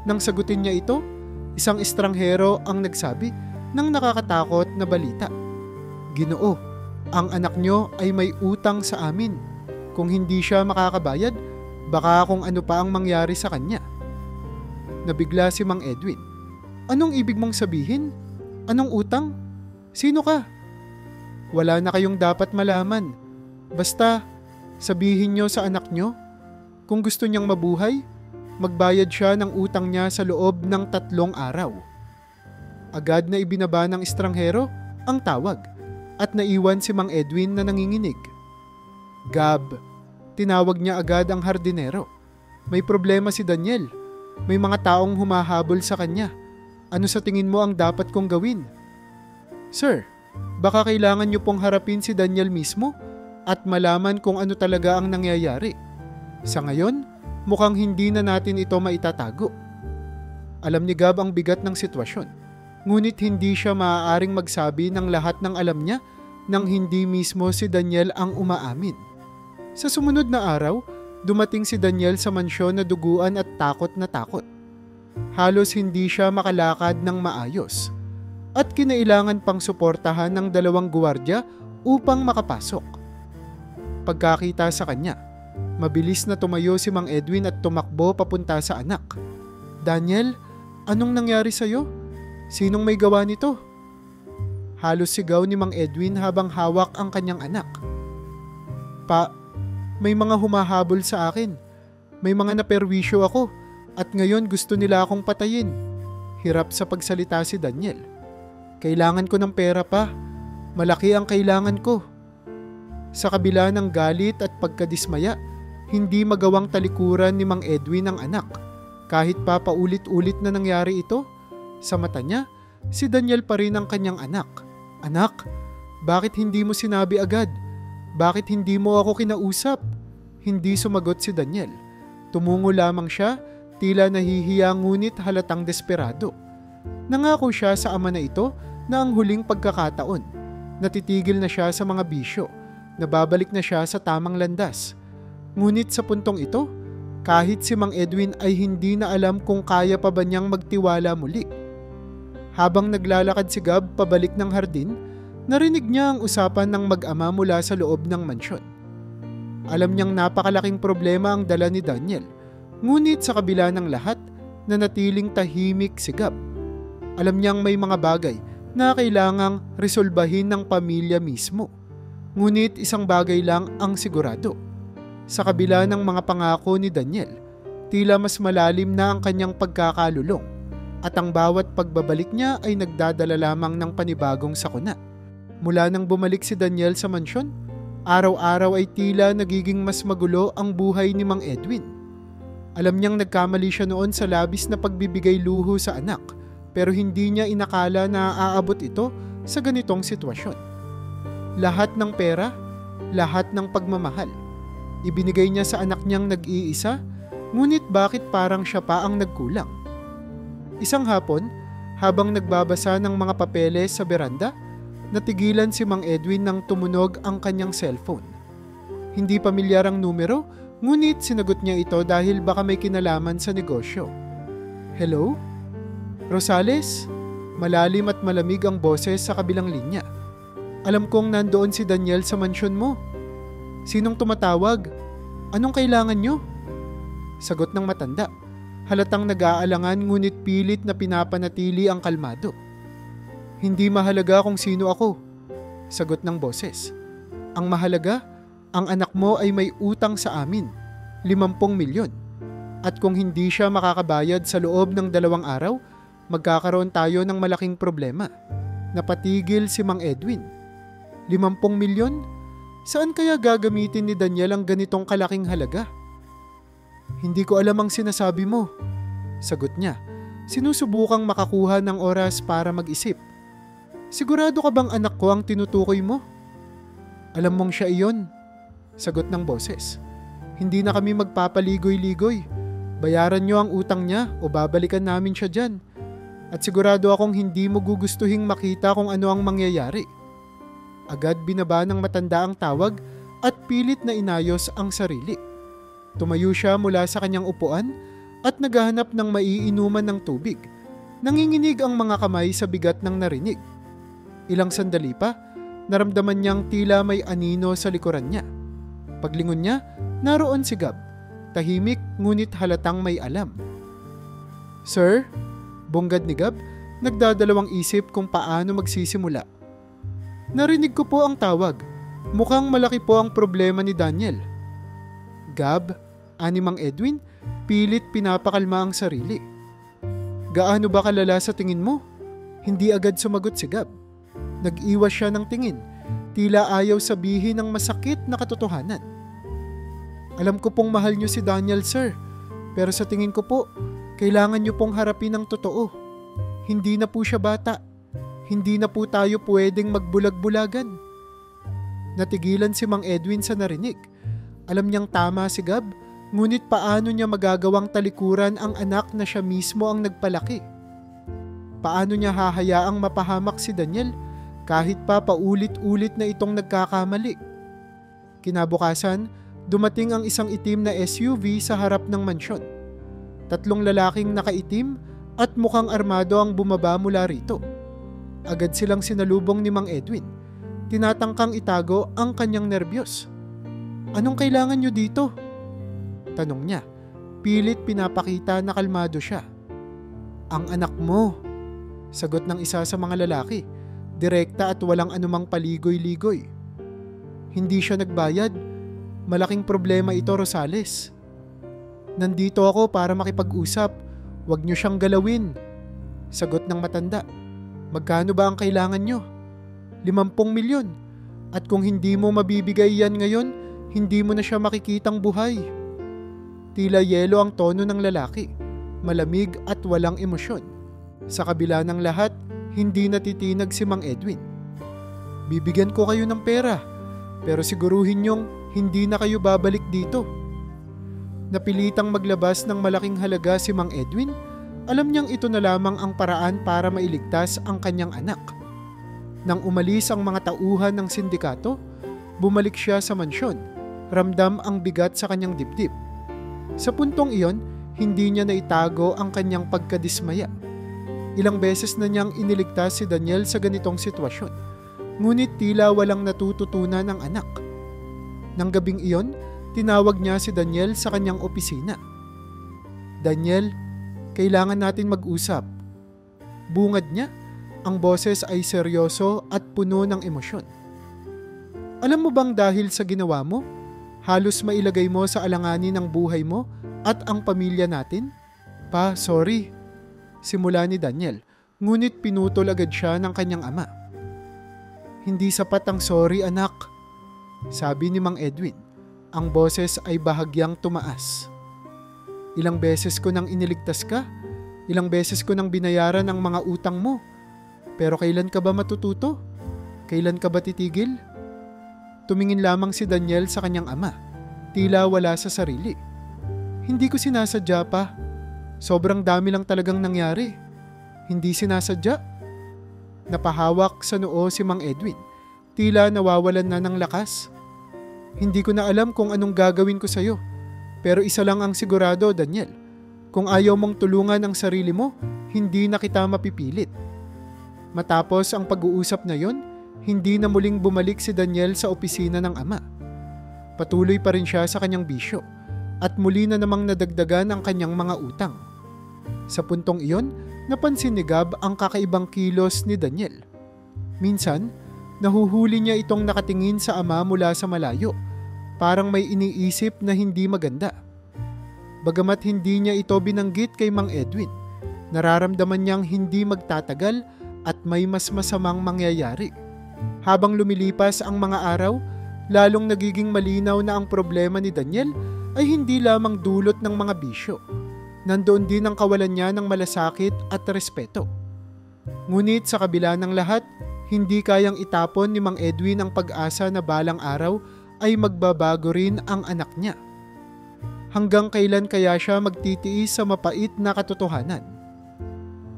A: Nang sagutin niya ito, isang estranghero ang nagsabi ng nakakatakot na balita. "Ginoo, ang anak niyo ay may utang sa amin. Kung hindi siya makakabayad, baka kung ano pa ang mangyari sa kanya." Nabigla si Mang Edwin. "Anong ibig mong sabihin? Anong utang? Sino ka?" "Wala na kayong dapat malaman. Basta, sabihin niyo sa anak niyo, kung gusto niyang mabuhay, magbayad siya ng utang niya sa loob ng 3 araw. Agad na ibinaba ng estranghero ang tawag at naiwan si Mang Edwin na nanginginig. "Gab," tinawag niya agad ang hardinero. May problema si Daniel. May mga taong humahabol sa kanya. Ano sa tingin mo ang dapat kong gawin? Sir, baka kailangan niyo pong harapin si Daniel mismo at malaman kung ano talaga ang nangyayari. Sa ngayon, mukhang hindi na natin ito maitatago. Alam ni Gab ang bigat ng sitwasyon, ngunit hindi siya maaaring magsabi ng lahat ng alam niya nang hindi mismo si Daniel ang umaamin. Sa sumunod na araw, dumating si Daniel sa mansyon na duguan at takot na takot. Halos hindi siya makalakad ng maayos at kinailangan pang suportahan ng 2 gwardiya upang makapasok. Pagkakita sa kanya, mabilis na tumayo si Mang Edwin at tumakbo papunta sa anak. Daniel, anong nangyari sa'yo? Sinong may gawa nito? Halos sigaw ni Mang Edwin habang hawak ang kanyang anak. May mga humahabol sa akin. May mga naperwisyo ako at ngayon gusto nila akong patayin. Hirap sa pagsalita si Daniel. Kailangan ko ng pera pa. Malaki ang kailangan ko. Sa kabila ng galit at pagkadismaya, hindi magawang talikuran ni Mang Edwin ang anak. Kahit pa paulit-ulit na nangyari ito, sa mata niya, si Daniel pa rin ang kanyang anak. Anak, bakit hindi mo sinabi agad? Bakit hindi mo ako kinausap? Hindi sumagot si Daniel. Tumungo lamang siya, tila nahihiya ngunit halatang desperado. Nangako siya sa ama na ito na ang huling pagkakataon. Natitigil na siya sa mga bisyo. Nababalik na siya sa tamang landas. Ngunit sa puntong ito, kahit si Mang Edwin ay hindi na alam kung kaya pa ba niyang magtiwala muli. Habang naglalakad si Gab pabalik ng hardin, narinig niya ang usapan ng mag-ama mula sa loob ng mansyon. Alam niyang napakalaking problema ang dala ni Daniel, ngunit sa kabila ng lahat, nanatiling tahimik si Gab. Alam niyang may mga bagay na kailangang resolbahin ng pamilya mismo. Ngunit isang bagay lang ang sigurado. Sa kabila ng mga pangako ni Daniel, tila mas malalim na ang kanyang pagkakalulong. At ang bawat pagbabalik niya ay nagdadala lamang ng panibagong sakuna. Mula nang bumalik si Daniel sa mansyon, araw-araw ay tila nagiging mas magulo ang buhay ni Mang Edwin. Alam niyang nagkamali siya noon sa labis na pagbibigay luho sa anak, pero hindi niya inakala na aabot ito sa ganitong sitwasyon. Lahat ng pera, lahat ng pagmamahal, ibinigay niya sa anak niyang nag-iisa, ngunit bakit parang siya pa ang nagkulang? Isang hapon, habang nagbabasa ng mga papeles sa beranda, natigilan si Mang Edwin nang tumunog ang kanyang cellphone. Hindi pamilyar ang numero, ngunit sinagot niya ito dahil baka may kinalaman sa negosyo. Hello? Rosales? Malalim at malamig ang boses sa kabilang linya. Alam kong nandoon si Daniel sa mansyon mo. Sinong tumatawag? Anong kailangan nyo? Sagot ng matanda. Halatang nag-aalangan ngunit pilit na pinapanatili ang kalmado. Hindi mahalaga kung sino ako, sagot ng boses. Ang mahalaga, ang anak mo ay may utang sa amin, 50 milyon. At kung hindi siya makakabayad sa loob ng 2 araw, magkakaroon tayo ng malaking problema. Napatigil si Mang Edwin. 50 milyon? Saan kaya gagamitin ni Daniel ang ganitong kalaking halaga? Hindi ko alam ang sinasabi mo, sagot niya. Sinusubukang makakuha ng oras para mag-isip. Sigurado ka bang anak ko ang tinutukoy mo? Alam mong siya iyon, sagot ng boses. Hindi na kami magpapaligoy-ligoy. Bayaran niyo ang utang niya o babalikan namin siya dyan. At sigurado akong hindi mo gugustuhing makita kung ano ang mangyayari. Agad binaba ng matanda ang tawag at pilit na inayos ang sarili. Tumayo siya mula sa kanyang upuan at naghahanap ng maiinuman ng tubig. Nanginginig ang mga kamay sa bigat ng narinig. Ilang sandali pa, naramdaman niyang tila may anino sa likuran niya. Paglingon niya, naroon si Gab. Tahimik ngunit halatang may alam. Sir? Bunggad ni Gab, nagdadalawang isip kung paano magsisimula. Narinig ko po ang tawag. Mukhang malaki po ang problema ni Daniel. Gab, ani Mang Edwin, pilit pinapakalma ang sarili. Gaano ba kalala sa tingin mo? Hindi agad sumagot si Gab. Nag-iwas siya ng tingin, tila ayaw sabihin ng masakit na katotohanan. Alam ko pong mahal niyo si Daniel, sir. Pero sa tingin ko po, kailangan niyo pong harapin ang totoo. Hindi na po siya bata. Hindi na po tayo pwedeng magbulag-bulagan. Natigilan si Mang Edwin sa narinig. Alam niyang tama si Gab, ngunit paano niya magagawang talikuran ang anak na siya mismo ang nagpalaki? Paano niya hahayaang mapahamak si Daniel kahit pa paulit-ulit na itong nagkakamali? Kinabukasan, dumating ang isang itim na SUV sa harap ng mansyon. 3 lalaking nakaitim at mukhang armado ang bumaba mula rito. Agad silang sinalubong ni Mang Edwin. Tinatangkang itago ang kanyang nerbiyos. "Anong kailangan nyo dito?" tanong niya. Pilit pinapakita na kalmado siya. "Ang anak mo," sagot ng isa sa mga lalaki. Direkta at walang anumang paligoy-ligoy. "Hindi siya nagbayad. Malaking problema ito, Rosales. Nandito ako para makipag-usap. Huwag niyo siyang galawin," sagot ng matanda. "Magkano ba ang kailangan niyo?" 50 milyon. At kung hindi mo mabibigay yan ngayon, hindi mo na siya makikitang buhay." Tila yelo ang tono ng lalaki. Malamig at walang emosyon. Sa kabila ng lahat, hindi natitinag si Mang Edwin. "Bibigyan ko kayo ng pera, pero siguruhin niyong hindi na kayo babalik dito." Napilitang maglabas ng malaking halaga si Mang Edwin. Alam niyang ito na lamang ang paraan para mailigtas ang kanyang anak. Nang umalis ang mga tauhan ng sindikato, bumalik siya sa mansyon. Ramdam ang bigat sa kanyang dibdib. Sa puntong iyon, hindi niya naitago ang kanyang pagkadismaya. Ilang beses na niyang iniligtas si Daniel sa ganitong sitwasyon, ngunit tila walang natututunan ng anak. Nang gabing iyon, tinawag niya si Daniel sa kanyang opisina. "Daniel, kailangan natin mag-usap." Bungad niya, ang boses ay seryoso at puno ng emosyon. "Alam mo bang dahil sa ginawa mo, halos mailagay mo sa alanganin ang buhay mo at ang pamilya natin?" "Pa, sorry." Simula ni Daniel, ngunit pinutol agad siya ng kanyang ama. "Hindi sapat ang sorry, anak," sabi ni Mang Edwin. Ang boses ay bahagyang tumaas. "Ilang beses ko nang iniligtas ka, ilang beses ko nang binayaran ang mga utang mo. Pero kailan ka ba matututo? Kailan ka ba titigil?" Tumingin lamang si Daniel sa kanyang ama. Tila wala sa sarili. "Hindi ko sinasadya, pa. Sobrang dami lang talagang nangyari." "Hindi sinasadya?" Napahawak sa noo si Mang Edwin. Tila nawawalan na ng lakas. "Hindi ko na alam kung anong gagawin ko sa'yo. Pero isa lang ang sigurado, Daniel. Kung ayaw mong tulungan ang sarili mo, hindi na kita mapipilit." Matapos ang pag-uusap na yon, hindi na muling bumalik si Daniel sa opisina ng ama. Patuloy pa rin siya sa kanyang bisyo at muli na namang nadagdagan ang kanyang mga utang. Sa puntong iyon, napansin ni Gab ang kakaibang kilos ni Daniel. Minsan, nahuhuli niya itong nakatingin sa ama mula sa malayo, parang may iniisip na hindi maganda. Bagamat hindi niya ito binanggit kay Mang Edwin, nararamdaman niyang hindi magtatagal at may mas masamang mangyayari. Habang lumilipas ang mga araw, lalong nagiging malinaw na ang problema ni Daniel ay hindi lamang dulot ng mga bisyo. Nandoon din ang kawalan niya ng malasakit at respeto. Ngunit sa kabila ng lahat, hindi kayang itapon ni Mang Edwin ang pag-asa na balang araw ay magbabago rin ang anak niya. Hanggang kailan kaya siya magtitiis sa mapait na katotohanan?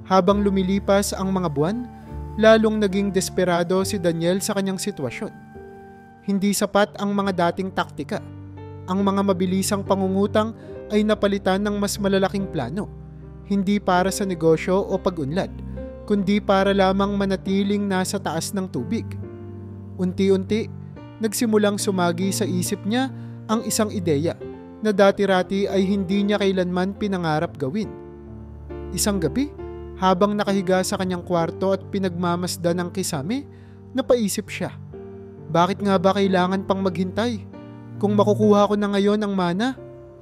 A: Habang lumilipas ang mga buwan, lalong naging desperado si Daniel sa kanyang sitwasyon. Hindi sapat ang mga dating taktika. Ang mga mabilisang pangungutang ay napalitan ng mas malalaking plano, hindi para sa negosyo o pag-unlad, kundi para lamang manatiling nasa taas ng tubig. Unti-unti, nagsimulang sumagi sa isip niya ang isang ideya na dati-rati ay hindi niya kailanman pinangarap gawin. Isang gabi, habang nakahiga sa kanyang kwarto at pinagmamasdan ng kisame, napaisip siya. Bakit nga ba kailangan pang maghintay? Kung makukuha ko na ngayon ang mana,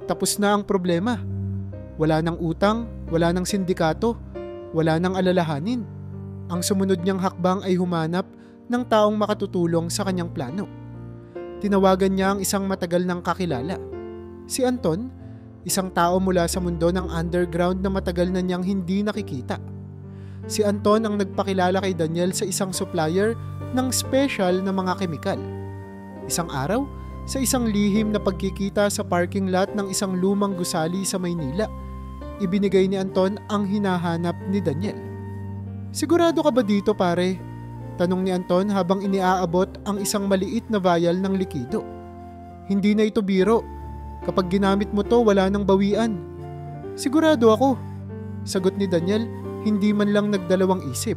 A: tapos na ang problema. Wala nang utang, wala nang sindikato, wala nang alalahanin. Ang sumunod niyang hakbang ay humanap ng taong makatutulong sa kanyang plano. Tinawagan niya ang isang matagal nang kakilala. Si Anton, isang tao mula sa mundo ng underground na matagal na niyang hindi nakikita. Si Anton ang nagpakilala kay Daniel sa isang supplier ng special na mga kemikal. Isang araw, sa isang lihim na pagkikita sa parking lot ng isang lumang gusali sa Maynila, ibinigay ni Anton ang hinahanap ni Daniel. "Sigurado ka ba dito, pare?" tanong ni Anton habang iniaabot ang isang maliit na vial ng likido. "Hindi na ito biro. Kapag ginamit mo to, wala nang bawian." "Sigurado ako," sagot ni Daniel, hindi man lang nagdalawang isip.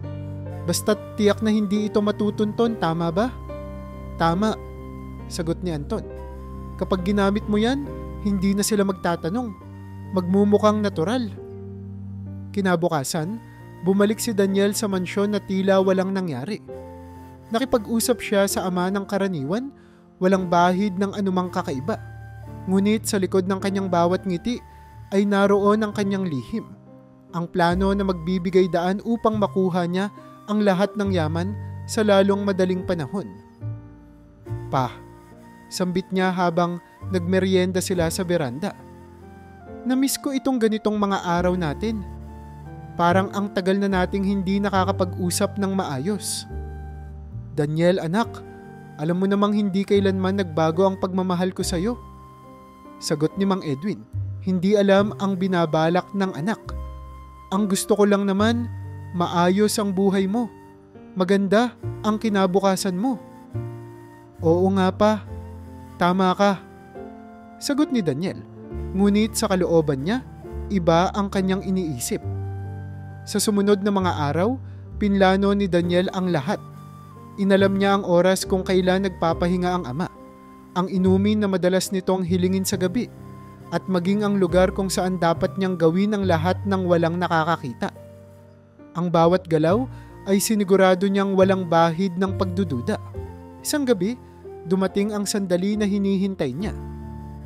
A: "Basta't tiyak na hindi ito matutunton, tama ba?" "Tama," sagot ni Anton. "Kapag ginamit mo yan, hindi na sila magtatanong. Magmumukhang natural." Kinabukasan, bumalik si Daniel sa mansyon na tila walang nangyari. Nakipag-usap siya sa ama ng karaniwan, walang bahid ng anumang kakaiba. Ngunit sa likod ng kanyang bawat ngiti ay naroon ang kanyang lihim. Ang plano na magbibigay daan upang makuha niya ang lahat ng yaman sa lalong madaling panahon. "Pa," sambit niya habang nagmeryenda sila sa beranda. "Namiss ko itong ganitong mga araw natin. Parang ang tagal na nating hindi nakakapag-usap ng maayos." "Daniel, anak, alam mo namang hindi kailanman nagbago ang pagmamahal ko sa'yo," sagot ni Mang Edwin. Hindi alam ang binabalak ng anak. "Ang gusto ko lang naman, maayos ang buhay mo. Maganda ang kinabukasan mo." "Oo nga pa, tama ka," sagot ni Daniel. Ngunit sa kalooban niya, iba ang kanyang iniisip. Sa sumunod na mga araw, pinlano ni Daniel ang lahat. Inalam niya ang oras kung kailan nagpapahinga ang ama, ang inumin na madalas nitong hilingin sa gabi, at maging ang lugar kung saan dapat niyang gawin ang lahat ng walang nakakakita. Ang bawat galaw ay sinigurado niyang walang bahid ng pagdududa. Isang gabi, dumating ang sandali na hinihintay niya.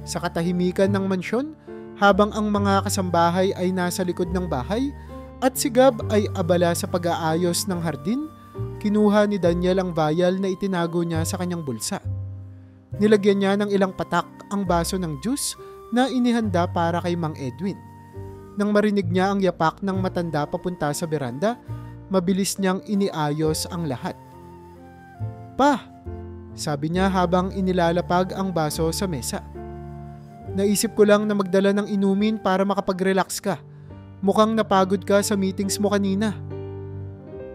A: Sa katahimikan ng mansyon, habang ang mga kasambahay ay nasa likod ng bahay at si Gab ay abala sa pag-aayos ng hardin, kinuha ni Daniel ang vial na itinago niya sa kanyang bulsa. Nilagyan niya ng ilang patak ang baso ng juice na inihanda para kay Mang Edwin. Nang marinig niya ang yapak ng matanda papunta sa beranda, mabilis niyang iniayos ang lahat. "Pa," sabi niya habang inilalapag ang baso sa mesa. "Naisip ko lang na magdala ng inumin para makapag-relax ka. Mukhang napagod ka sa meetings mo kanina."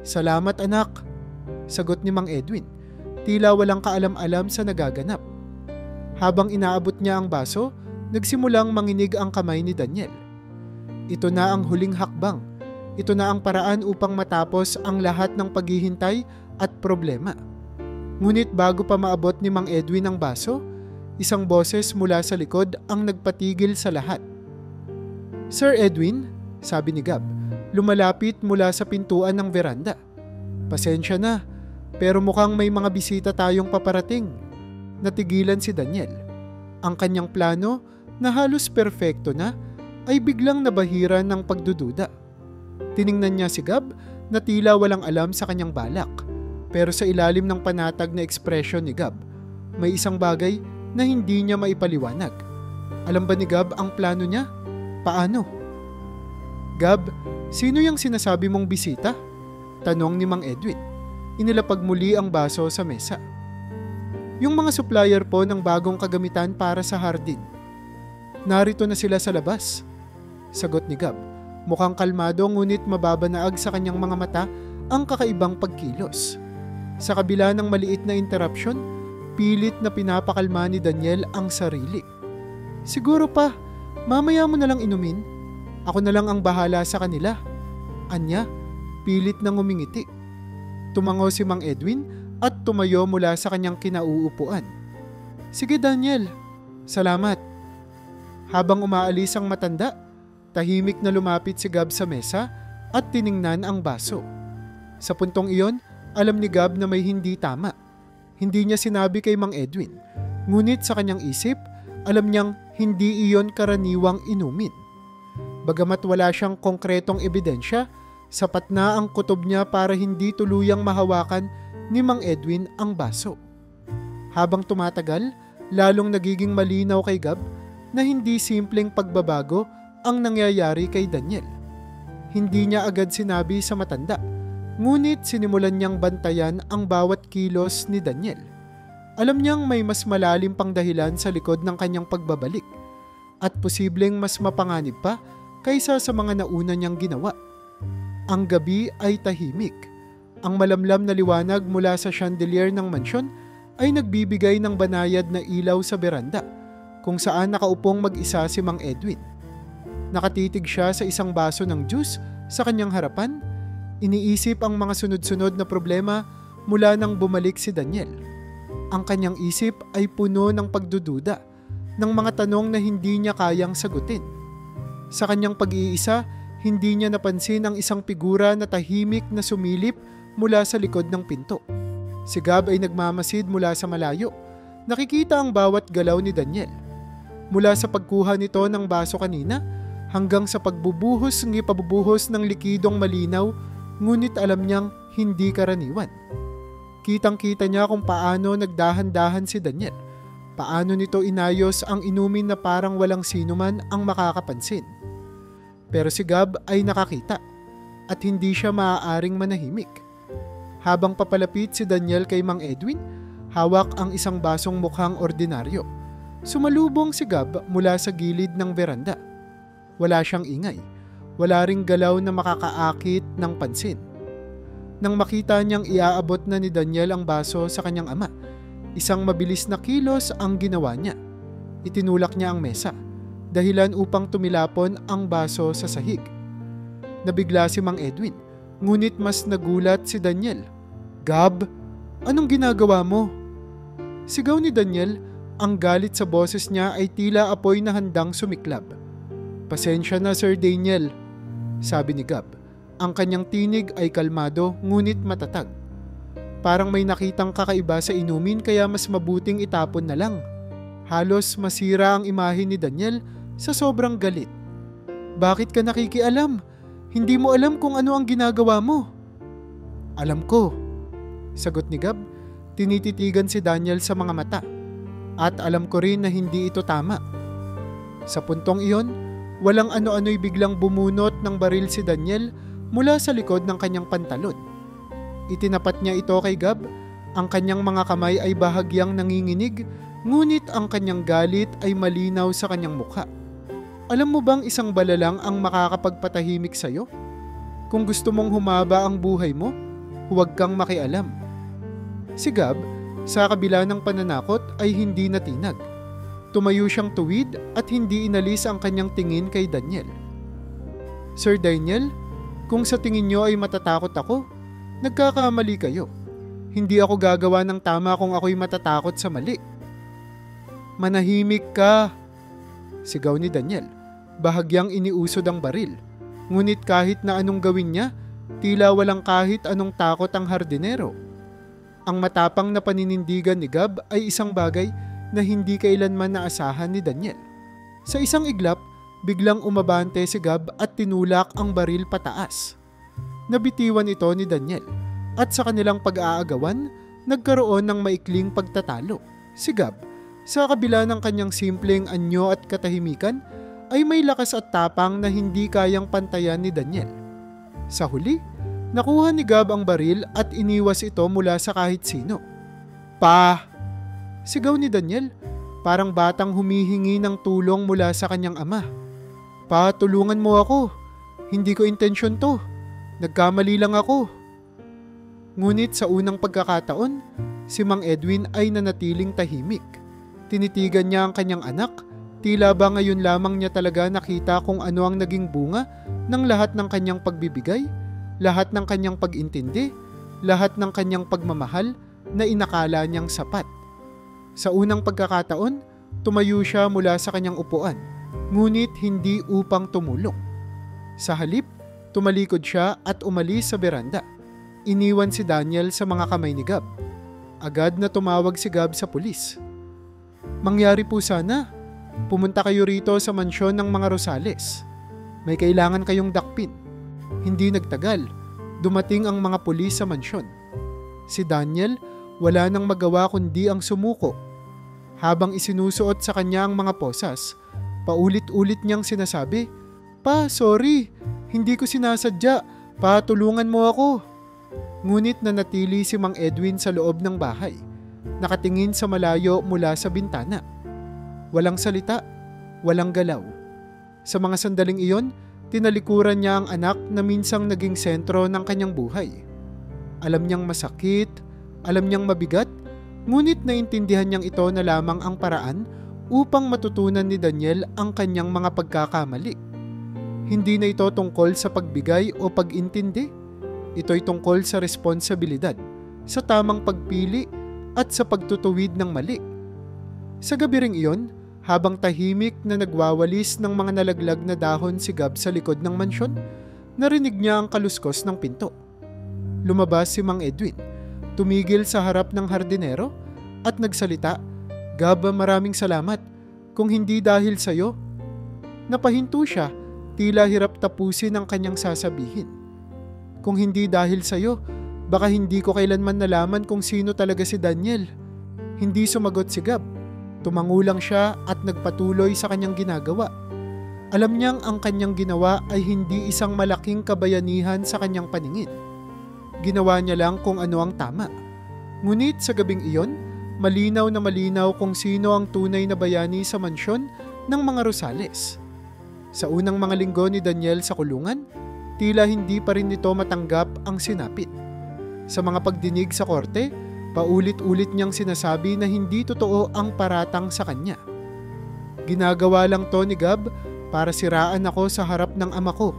A: "Salamat, anak," sagot ni Mang Edwin. Tila walang kaalam-alam sa nagaganap. Habang inaabot niya ang baso, nagsimulang manginig ang kamay ni Daniel. Ito na ang huling hakbang. Ito na ang paraan upang matapos ang lahat ng paghihintay at problema. Ngunit bago pa maabot ni Mang Edwin ang baso, isang boses mula sa likod ang nagpatigil sa lahat. "Sir Edwin," sabi ni Gab, lumalapit mula sa pintuan ng veranda. "Pasensya na, pero mukhang may mga bisita tayong paparating." Natigilan si Daniel. Ang kanyang plano, na halos perpekto na, ay biglang nabahiran ng pagdududa. Tiningnan niya si Gab na tila walang alam sa kanyang balak. Pero sa ilalim ng panatag na ekspresyon ni Gab, may isang bagay na hindi niya maipaliwanag. Alam ba ni Gab ang plano niya? Paano? "Gab, sino yung sinasabi mong bisita?" tanong ni Mang Edwin. Inilapag muli ang baso sa mesa. "Yung mga supplier po ng bagong kagamitan para sa hardin. Narito na sila sa labas," sagot ni Gab. Mukhang kalmado ngunit mababanaag sa kanyang mga mata ang kakaibang pagkilos. Sa kabila ng maliit na interruption, pilit na pinapakalma ni Daniel ang sarili. "Siguro pa, mamaya mo na lang inumin. Ako na lang ang bahala sa kanila," anya, pilit na ngumingiti. Tumango si Mang Edwin at tumayo mula sa kanyang kinauupuan. "Sige Daniel, salamat." Habang umaalis ang matanda, tahimik na lumapit si Gab sa mesa at tiningnan ang baso. Sa puntong iyon, alam ni Gab na may hindi tama. Hindi niya sinabi kay Mang Edwin, ngunit sa kanyang isip, alam niyang hindi iyon karaniwang inumin. Bagamat wala siyang konkretong ebidensya, sapat na ang kutob niya para hindi tuluyang mahawakan ni Mang Edwin ang baso. Habang tumatagal, lalong nagiging malinaw kay Gab na hindi simpleng pagbabago ang nangyayari kay Daniel. Hindi niya agad sinabi sa matanda, ngunit sinimulan niyang bantayan ang bawat kilos ni Daniel. Alam niyang may mas malalim pang dahilan sa likod ng kanyang pagbabalik at posibleng mas mapanganib pa kaysa sa mga nauna niyang ginawa. Ang gabi ay tahimik. Ang malamlam na liwanag mula sa chandelier ng mansyon ay nagbibigay ng banayad na ilaw sa beranda kung saan nakaupong mag-isa si Mang Edwin. Nakatitig siya sa isang baso ng juice sa kanyang harapan, iniisip ang mga sunod-sunod na problema mula nang bumalik si Daniel. Ang kanyang isip ay puno ng pagdududa, ng mga tanong na hindi niya kayang sagutin. Sa kanyang pag-iisa, hindi niya napansin ang isang figura na tahimik na sumilip mula sa likod ng pinto. Si Gab ay nagmamasid mula sa malayo. Nakikita ang bawat galaw ni Daniel. Mula sa pagkuha nito ng baso kanina, hanggang sa pagbubuhos ng likidong malinaw, ngunit alam niyang hindi karaniwan. Kitang-kita niya kung paano nagdahan-dahan si Daniel. Paano nito inayos ang inumin na parang walang sinuman ang makakapansin. Pero si Gab ay nakakita at hindi siya maaaring manahimik. Habang papalapit si Daniel kay Mang Edwin, hawak ang isang basong mukhang ordinaryo. Sumalubong si Gab mula sa gilid ng beranda. Wala siyang ingay. Wala ring galaw na makakaakit ng pansin. Nang makita niyang iaabot na ni Daniel ang baso sa kanyang ama, isang mabilis na kilos ang ginawa niya. Itinulak niya ang mesa, dahilan upang tumilapon ang baso sa sahig. Nabigla si Mang Edwin, ngunit mas nagulat si Daniel. "Gab, anong ginagawa mo?" Sigaw ni Daniel, ang galit sa boses niya ay tila apoy na handang sumiklab. "Pasensya na, Sir Daniel," sabi ni Gab. Ang kanyang tinig ay kalmado ngunit matatag. Parang may nakitang kakaiba sa inumin kaya mas mabuting itapon na lang. Halos masira ang imahe ni Daniel sa sobrang galit. "Bakit ka nakikialam? Hindi mo alam kung ano ang ginagawa mo." "Alam ko," sagot ni Gab. Tinititigan si Daniel sa mga mata. "At alam ko rin na hindi ito tama." Sa puntong iyon, walang ano-ano'y biglang bumunot ng baril si Daniel mula sa likod ng kanyang pantalon. Itinapat niya ito kay Gab. Ang kanyang mga kamay ay bahagyang nanginginig, ngunit ang kanyang galit ay malinaw sa kanyang mukha. "Alam mo bang isang bala lang ang makakapagpatahimik sa'yo? Kung gusto mong humaba ang buhay mo, huwag kang makialam." Si Gab, sa kabila ng pananakot, ay hindi natinag. Tumayo siyang tuwid at hindi inalis ang kanyang tingin kay Daniel. "Sir Daniel, kung sa tingin niyo ay matatakot ako, nagkakamali kayo. Hindi ako gagawa ng tama kung ako'y matatakot sa mali." "Manahimik ka," sigaw ni Daniel. Bahagyang iniusod ang baril. Ngunit kahit na anong gawin niya, tila walang kahit anong takot ang hardinero. Ang matapang na paninindigan ni Gab ay isang bagay na hindi kailanman naasahan ni Daniel. Sa isang iglap, biglang umabante si Gab at tinulak ang baril pataas. Nabitiwan ito ni Daniel at sa kanilang pag-aagawan, nagkaroon ng maikling pagtatalo. Si Gab, sa kabila ng kanyang simpleng anyo at katahimikan, ay may lakas at tapang na hindi kayang pantayan ni Daniel. Sa huli, nakuha ni Gab ang baril at iniwas ito mula sa kahit sino. "Pa!" sigaw ni Daniel, parang batang humihingi ng tulong mula sa kanyang ama. "Pa, tulungan mo ako. Hindi ko intensyon to. Nagkamali lang ako." Ngunit sa unang pagkakataon, si Mang Edwin ay nanatiling tahimik. Tinitigan niya ang kanyang anak, tila ba ngayon lamang niya talaga nakita kung ano ang naging bunga ng lahat ng kanyang pagbibigay, lahat ng kanyang pag-intindi, lahat ng kanyang pagmamahal na inakala niyang sapat. Sa unang pagkakataon, tumayo siya mula sa kanyang upuan, ngunit hindi upang tumulong. Sa halip, tumalikod siya at umalis sa beranda. Iniwan si Daniel sa mga kamay ni Gab. Agad na tumawag si Gab sa pulis. "Mangyari po sana. Pumunta kayo rito sa mansyon ng mga Rosales. May kailangan kayong dakpin." Hindi nagtagal, dumating ang mga pulis sa mansyon. Si Daniel, wala nang magawa kundi ang sumuko. Habang isinusuot sa kanya ang mga posas, Paulit-ulit niyang sinasabi, "Pa, sorry, hindi ko sinasadya. Pa, tulungan mo ako." Ngunit nanatili si Mang Edwin sa loob ng bahay, nakatingin sa malayo mula sa bintana. Walang salita, walang galaw. Sa mga sandaling iyon, tinalikuran niya ang anak na minsang naging sentro ng kanyang buhay. Alam niyang masakit, alam niyang mabigat, ngunit naintindihan niyang ito na lamang ang paraan upang matutunan ni Daniel ang kanyang mga pagkakamali. Hindi na ito tungkol sa pagbigay o pag-intindi. Ito'y tungkol sa responsibilidad, sa tamang pagpili at sa pagtutuwid ng mali. Sa gabi ring iyon, habang tahimik na nagwawalis ng mga nalaglag na dahon si Gab sa likod ng mansyon, narinig niya ang kaluskos ng pinto. Lumabas si Mang Edwin, tumigil sa harap ng hardinero at nagsalita, "Gab, maraming salamat. Kung hindi dahil sa'yo." Napahinto siya, tila hirap tapusin ang kanyang sasabihin. "Kung hindi dahil sa'yo, baka hindi ko kailanman nalaman kung sino talaga si Daniel." Hindi sumagot si Gab. Tumango lang siya at nagpatuloy sa kanyang ginagawa. Alam niyang ang kanyang ginawa ay hindi isang malaking kabayanihan sa kanyang paningin. Ginawa niya lang kung ano ang tama. Ngunit sa gabing iyon, malinaw na malinaw kung sino ang tunay na bayani sa mansyon ng mga Rosales. Sa unang mga linggo ni Daniel sa kulungan, tila hindi pa rin nito matanggap ang sinapit. Sa mga pagdinig sa korte, paulit-ulit niyang sinasabi na hindi totoo ang paratang sa kanya. "Ginagawa lang to ni Gab para siraan ako sa harap ng ama ko,"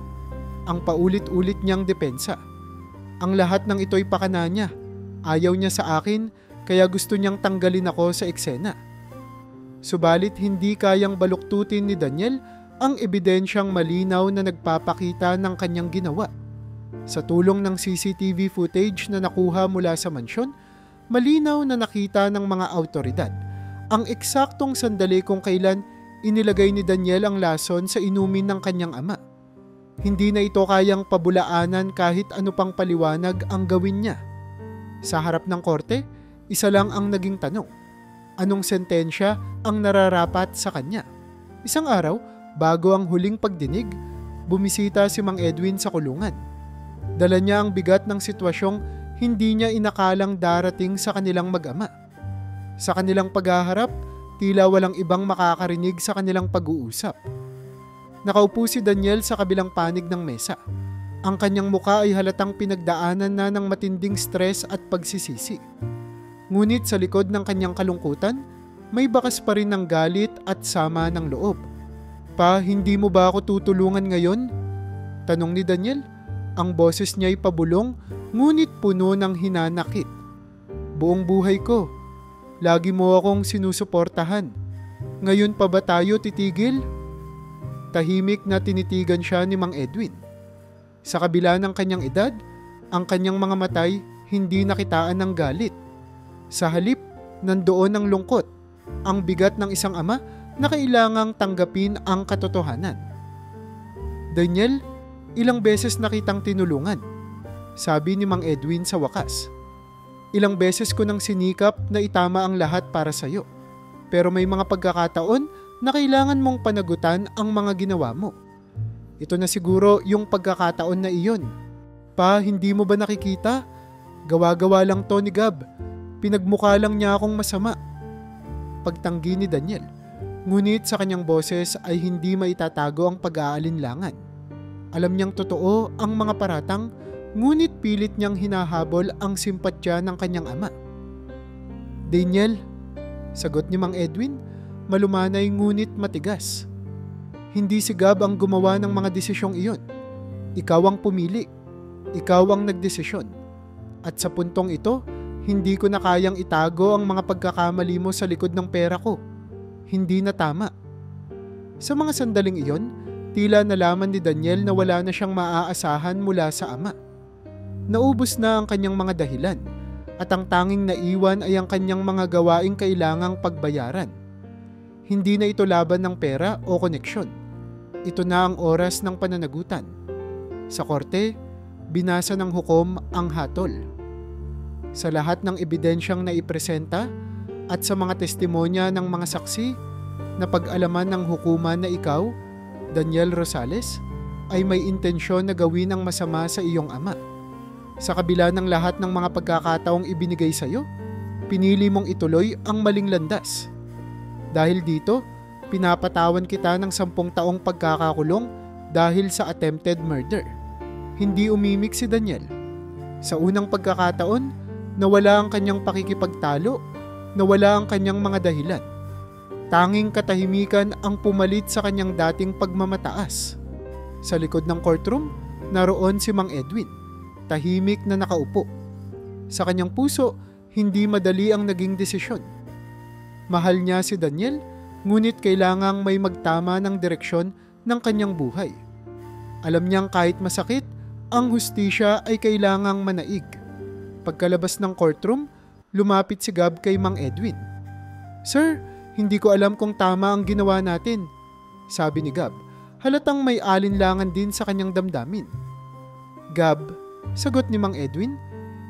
A: ang paulit-ulit niyang depensa. "Ang lahat ng ito'y pakana niya. Ayaw niya sa akin, kaya gusto niyang tanggalin ako sa eksena." Subalit hindi kayang baluktutin ni Daniel ang ebidensyang malinaw na nagpapakita ng kanyang ginawa. Sa tulong ng CCTV footage na nakuha mula sa mansyon, malinaw na nakita ng mga awtoridad ang eksaktong sandali kung kailan inilagay ni Daniel ang lason sa inumin ng kanyang ama. Hindi na ito kayang pabulaanan kahit ano pang paliwanag ang gawin niya. Sa harap ng korte, isa lang ang naging tanong: anong sentensya ang nararapat sa kanya? Isang araw, bago ang huling pagdinig, bumisita si Mang Edwin sa kulungan. Dala niya ang bigat ng sitwasyong hindi niya inakalang darating sa kanilang mag-ama. Sa kanilang paghaharap, tila walang ibang makakarinig sa kanilang pag-uusap. Nakaupo si Daniel sa kabilang panig ng mesa. Ang kanyang muka ay halatang pinagdaanan na ng matinding stress at pagsisisi. Ngunit sa likod ng kanyang kalungkutan, may bakas pa rin ng galit at sama ng loob. "Pa, hindi mo ba ako tutulungan ngayon?" tanong ni Daniel. Ang boses niya ay pabulong, ngunit puno ng hinanakit. "Buong buhay ko, lagi mo akong sinusuportahan. Ngayon pa ba tayo titigil?" Tahimik na tinitigan siya ni Mang Edwin. Sa kabila ng kanyang edad, ang kanyang mga matay hindi nakitaan ng galit. Sa halip, nandoon ang lungkot, ang bigat ng isang ama na kailangang tanggapin ang katotohanan. "Daniel, ilang beses na kitang tinulungan," sabi ni Mang Edwin sa wakas. "Ilang beses ko nang sinikap na itama ang lahat para sa'yo. Pero may mga pagkakataon na kailangan mong panagutan ang mga ginawa mo. Ito na siguro yung pagkakataon na iyon. Pa, hindi mo ba nakikita? Gawa-gawa lang to ni Gab. Pinagmukha lang niya akong masama." Pagtanggi ni Daniel. Ngunit sa kanyang boses ay hindi maitatago ang pag-aalinlangan. Alam niyang totoo ang mga paratang, ngunit pilit niyang hinahabol ang simpatya ng kanyang ama. "Daniel," sagot ni Mang Edwin, malumanay ngunit matigas. "Hindi si Gab ang gumawa ng mga desisyong iyon. Ikaw ang pumili. Ikaw ang nagdesisyon. At sa puntong ito, hindi ko na kayang itago ang mga pagkakamali mo sa likod ng pera ko. Hindi na tama." Sa mga sandaling iyon, tila nalaman ni Daniel na wala na siyang maaasahan mula sa ama. Naubos na ang kanyang mga dahilan, at ang tanging naiwan ay ang kanyang mga gawaing kailangang pagbayaran. Hindi na ito laban ng pera o koneksyon. Ito na ang oras ng pananagutan. Sa korte, binasa ng hukom ang hatol. Sa lahat ng ebidensyang naipresenta at sa mga testimonya ng mga saksi, napag-alaman ng hukuman na ikaw, Daniel Rosales, ay may intensyon na gawin ang masama sa iyong ama. Sa kabila ng lahat ng mga pagkakataong ibinigay sa iyo, pinili mong ituloy ang maling landas. Dahil dito, pinapatawan kita ng 10 taong pagkakakulong dahil sa attempted murder. Hindi umimik si Daniel. Sa unang pagkakataon, nawala ang kanyang pakikipagtalo, nawala ang kanyang mga dahilan. Tanging katahimikan ang pumalit sa kanyang dating pagmamataas. Sa likod ng courtroom, naroon si Mang Edwin, tahimik na nakaupo. Sa kanyang puso, hindi madali ang naging desisyon. Mahal niya si Daniel, ngunit kailangang may magtama ng direksyon ng kanyang buhay. Alam niyang kahit masakit, ang hustisya ay kailangang manaig. Pagkalabas ng courtroom, lumapit si Gab kay Mang Edwin. "Sir, hindi ko alam kung tama ang ginawa natin," sabi ni Gab. Halatang may alinlangan din sa kanyang damdamin. "Gab," sagot ni Mang Edwin,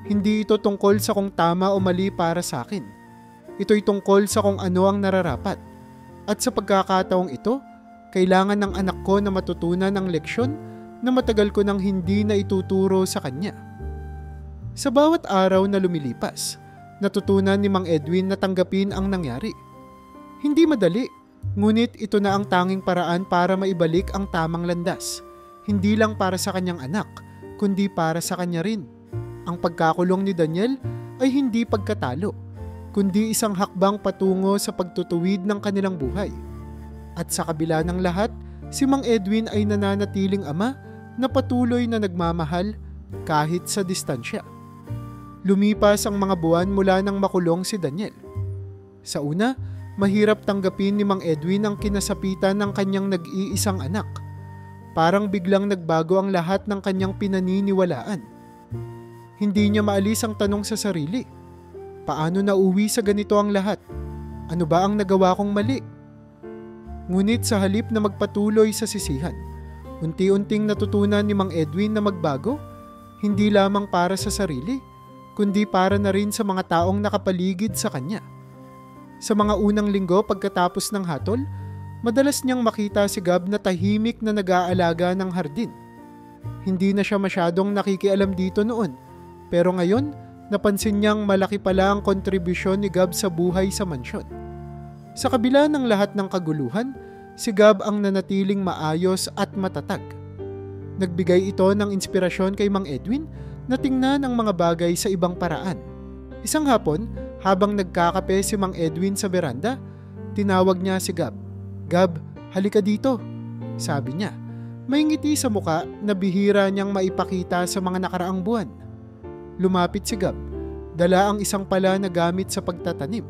A: "hindi ito tungkol sa kung tama o mali para sa akin. Ito'y tungkol sa kung ano ang nararapat. At sa pagkakataong ito, kailangan ng anak ko na matutunan ng leksyon na matagal ko nang hindi na ituturo sa kanya." Sa bawat araw na lumilipas, natutunan ni Mang Edwin na tanggapin ang nangyari. Hindi madali, ngunit ito na ang tanging paraan para maibalik ang tamang landas. Hindi lang para sa kanyang anak, kundi para sa kanya rin. Ang pagkakulong ni Daniel ay hindi pagkatalo, kundi isang hakbang patungo sa pagtutuwid ng kanilang buhay. At sa kabila ng lahat, si Mang Edwin ay nananatiling ama na patuloy na nagmamahal kahit sa distansya. Lumipas ang mga buwan mula nang makulong si Daniel. Sa una, mahirap tanggapin ni Mang Edwin ang kinasapitan ng kanyang nag-iisang anak. Parang biglang nagbago ang lahat ng kanyang pinaniniwalaan. Hindi niya maalis ang tanong sa sarili, paano nauwi sa ganito ang lahat? Ano ba ang nagawa kong mali? Ngunit sa halip na magpatuloy sa sisihan, unti-unting natutunan ni Mang Edwin na magbago, hindi lamang para sa sarili, kundi para na rin sa mga taong nakapaligid sa kanya. Sa mga unang linggo pagkatapos ng hatol, madalas niyang makita si Gab na tahimik na nag-aalaga ng hardin. Hindi na siya masyadong nakikialam dito noon, pero ngayon, napansin niyang malaki pala ang kontribusyon ni Gab sa buhay sa mansyon. Sa kabila ng lahat ng kaguluhan, si Gab ang nanatiling maayos at matatag. Nagbigay ito ng inspirasyon kay Mang Edwin na tingnan ang mga bagay sa ibang paraan. Isang hapon, habang nagkakape si Mang Edwin sa beranda, tinawag niya si Gab. "Gab, halika dito," sabi niya. May ngiti sa muka na bihira niyang maipakita sa mga nakaraang buwan. Lumapit si Gab, dala ang isang pala na gamit sa pagtatanim.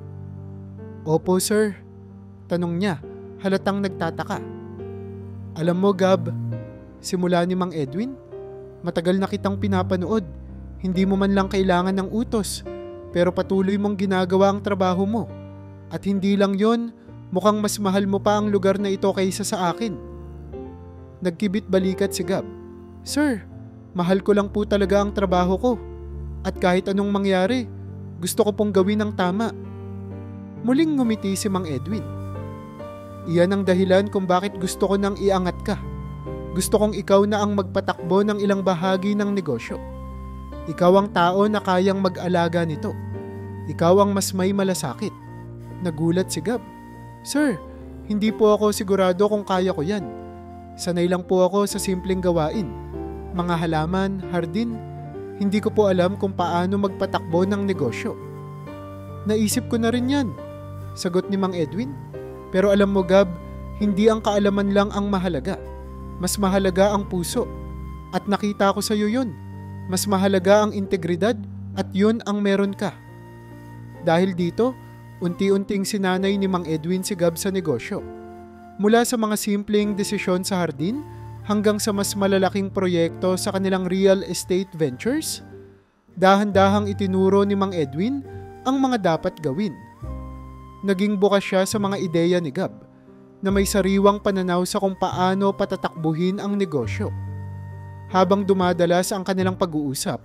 A: "Opo, sir," tanong niya, halatang nagtataka. "Alam mo, Gab," simula ni Mang Edwin, "matagal na kitang pinapanood. Hindi mo man lang kailangan ng utos, pero patuloy mong ginagawa ang trabaho mo. At hindi lang yon, mukhang mas mahal mo pa ang lugar na ito kaysa sa akin." Nagkibit balikat si Gab. "Sir, mahal ko lang po talaga ang trabaho ko. At kahit anong mangyari, gusto ko pong gawin ang tama." Muling ngumiti si Mang Edwin. "Iyan ang dahilan kung bakit gusto ko nang iangat ka. Gusto kong ikaw na ang magpatakbo ng ilang bahagi ng negosyo. Ikaw ang tao na kayang mag-alaga nito. Ikaw ang mas may malasakit." Nagulat si Gab. "Sir, hindi po ako sigurado kung kaya ko yan. Sanay lang po ako sa simpleng gawain. Mga halaman, hardin. Hindi ko po alam kung paano magpatakbo ng negosyo." "Naisip ko na rin yan," sagot ni Mang Edwin. "Pero alam mo, Gab, hindi ang kaalaman lang ang mahalaga. Mas mahalaga ang puso. At nakita ko sa iyo yun. Mas mahalaga ang integridad at yun ang meron ka." Dahil dito, unti-unting sinanay ni Mang Edwin si Gab sa negosyo. Mula sa mga simpleng desisyon sa hardin hanggang sa mas malalaking proyekto sa kanilang real estate ventures, dahan-dahang itinuro ni Mang Edwin ang mga dapat gawin. Naging bukas siya sa mga ideya ni Gab, na may sariwang pananaw sa kung paano patatakbuhin ang negosyo. Habang dumadalas ang kanilang pag-uusap,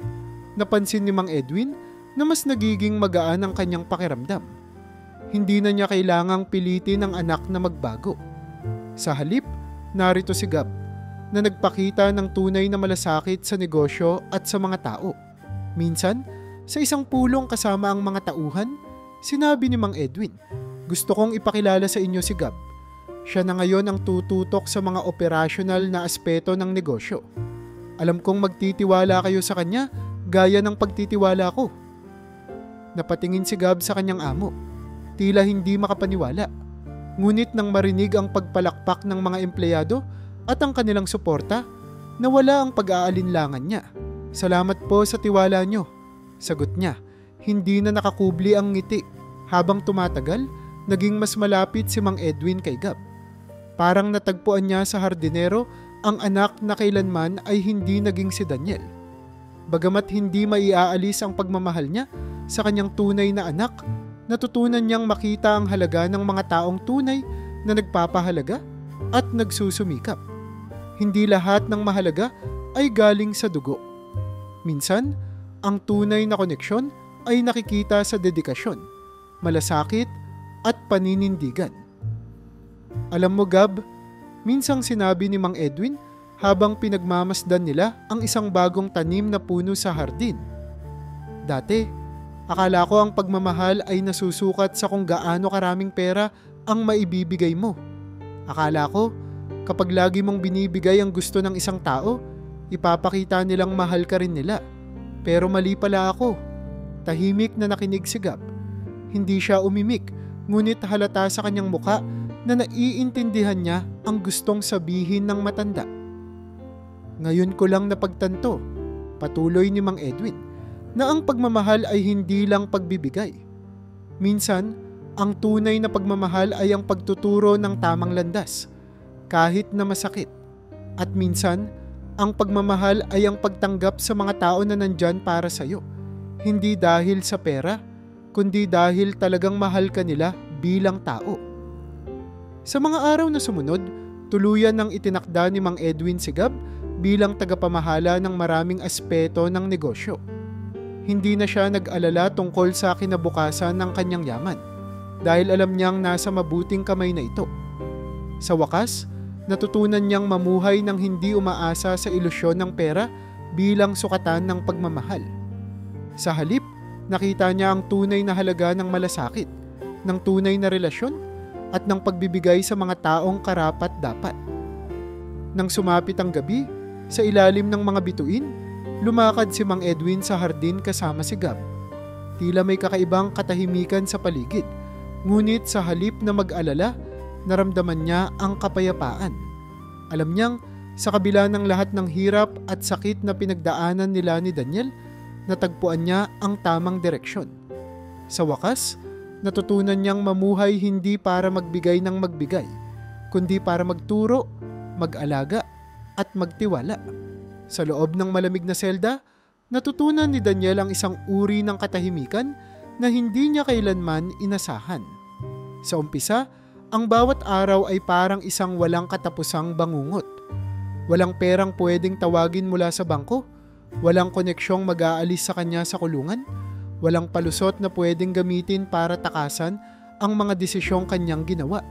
A: napansin ni Mang Edwin na mas nagiging magaan ang kanyang pakiramdam. Hindi na niya kailangang pilitin ang anak na magbago. Sa halip, narito si Gab na nagpakita ng tunay na malasakit sa negosyo at sa mga tao. Minsan, sa isang pulong kasama ang mga tauhan, sinabi ni Mang Edwin, "Gusto kong ipakilala sa inyo si Gab. Siya na ngayon ang tututok sa mga operasyonal na aspeto ng negosyo. Alam kong magtitiwala kayo sa kanya gaya ng pagtitiwala ko." Napatingin si Gab sa kanyang amo. Tila hindi makapaniwala. Ngunit nang marinig ang pagpalakpak ng mga empleyado at ang kanilang suporta, nawala ang pag-aalinlangan niya. "Salamat po sa tiwala niyo," sagot niya. Hindi na nakakubli ang ngiti. Habang tumatagal, naging mas malapit si Mang Edwin kay Gab. Parang natagpuan niya sa hardinero ang anak na kailanman ay hindi naging si Daniel. Bagamat hindi maiaalis ang pagmamahal niya sa kanyang tunay na anak, natutunan niyang makita ang halaga ng mga taong tunay na nagpapahalaga at nagsusumikap. Hindi lahat ng mahalaga ay galing sa dugo. Minsan, ang tunay na koneksyon ay nakikita sa dedikasyon, malasakit at paninindigan. Alam mo Gab, minsang sinabi ni Mang Edwin habang pinagmamasdan nila ang isang bagong tanim na puno sa hardin. Dati, akala ko ang pagmamahal ay nasusukat sa kung gaano karaming pera ang maibibigay mo. Akala ko, kapag lagi mong binibigay ang gusto ng isang tao, ipapakita nilang mahal ka rin nila. Pero mali pala ako. Tahimik na nakinig si Gab. Hindi siya umimik, ngunit halata sa kanyang muka na naiintindihan niya ang gustong sabihin ng matanda. Ngayon ko lang napagtanto, patuloy ni Mang Edwin, na ang pagmamahal ay hindi lang pagbibigay. Minsan, ang tunay na pagmamahal ay ang pagtuturo ng tamang landas, kahit na masakit. At minsan, ang pagmamahal ay ang pagtanggap sa mga tao na nandyan para sa'yo. Hindi dahil sa pera, kundi dahil talagang mahal ka nila bilang tao. Sa mga araw na sumunod, tuluyan nang itinakda ni Mang Edwin si Gab bilang tagapamahala ng maraming aspeto ng negosyo. Hindi na siya nag-alala tungkol sa kinabukasan ng kanyang yaman dahil alam niyang nasa mabuting kamay na ito. Sa wakas, natutunan niyang mamuhay ng hindi umaasa sa ilusyon ng pera bilang sukatan ng pagmamahal. Sa halip, nakita niya ang tunay na halaga ng malasakit, ng tunay na relasyon, at ng pagbibigay sa mga taong karapat-dapat. Nang sumapit ang gabi, sa ilalim ng mga bituin, lumakad si Mang Edwin sa hardin kasama si Gab. Tila may kakaibang katahimikan sa paligid, ngunit sa halip na mag-alala, naramdaman niya ang kapayapaan. Alam niyang sa kabila ng lahat ng hirap at sakit na pinagdaanan nila ni Daniel, natagpuan niya ang tamang direksyon. Sa wakas, natutunan niyang mamuhay hindi para magbigay ng magbigay, kundi para magturo, mag-alaga at magtiwala. Sa loob ng malamig na selda, natutunan ni Daniel ang isang uri ng katahimikan na hindi niya kailanman inasahan. Sa umpisa, ang bawat araw ay parang isang walang katapusang bangungot. Walang perang pwedeng tawagin mula sa bangko, walang koneksyong mag-aalis sa kanya sa kulungan, walang palusot na pwedeng gamitin para takasan ang mga desisyong kanyang ginawa.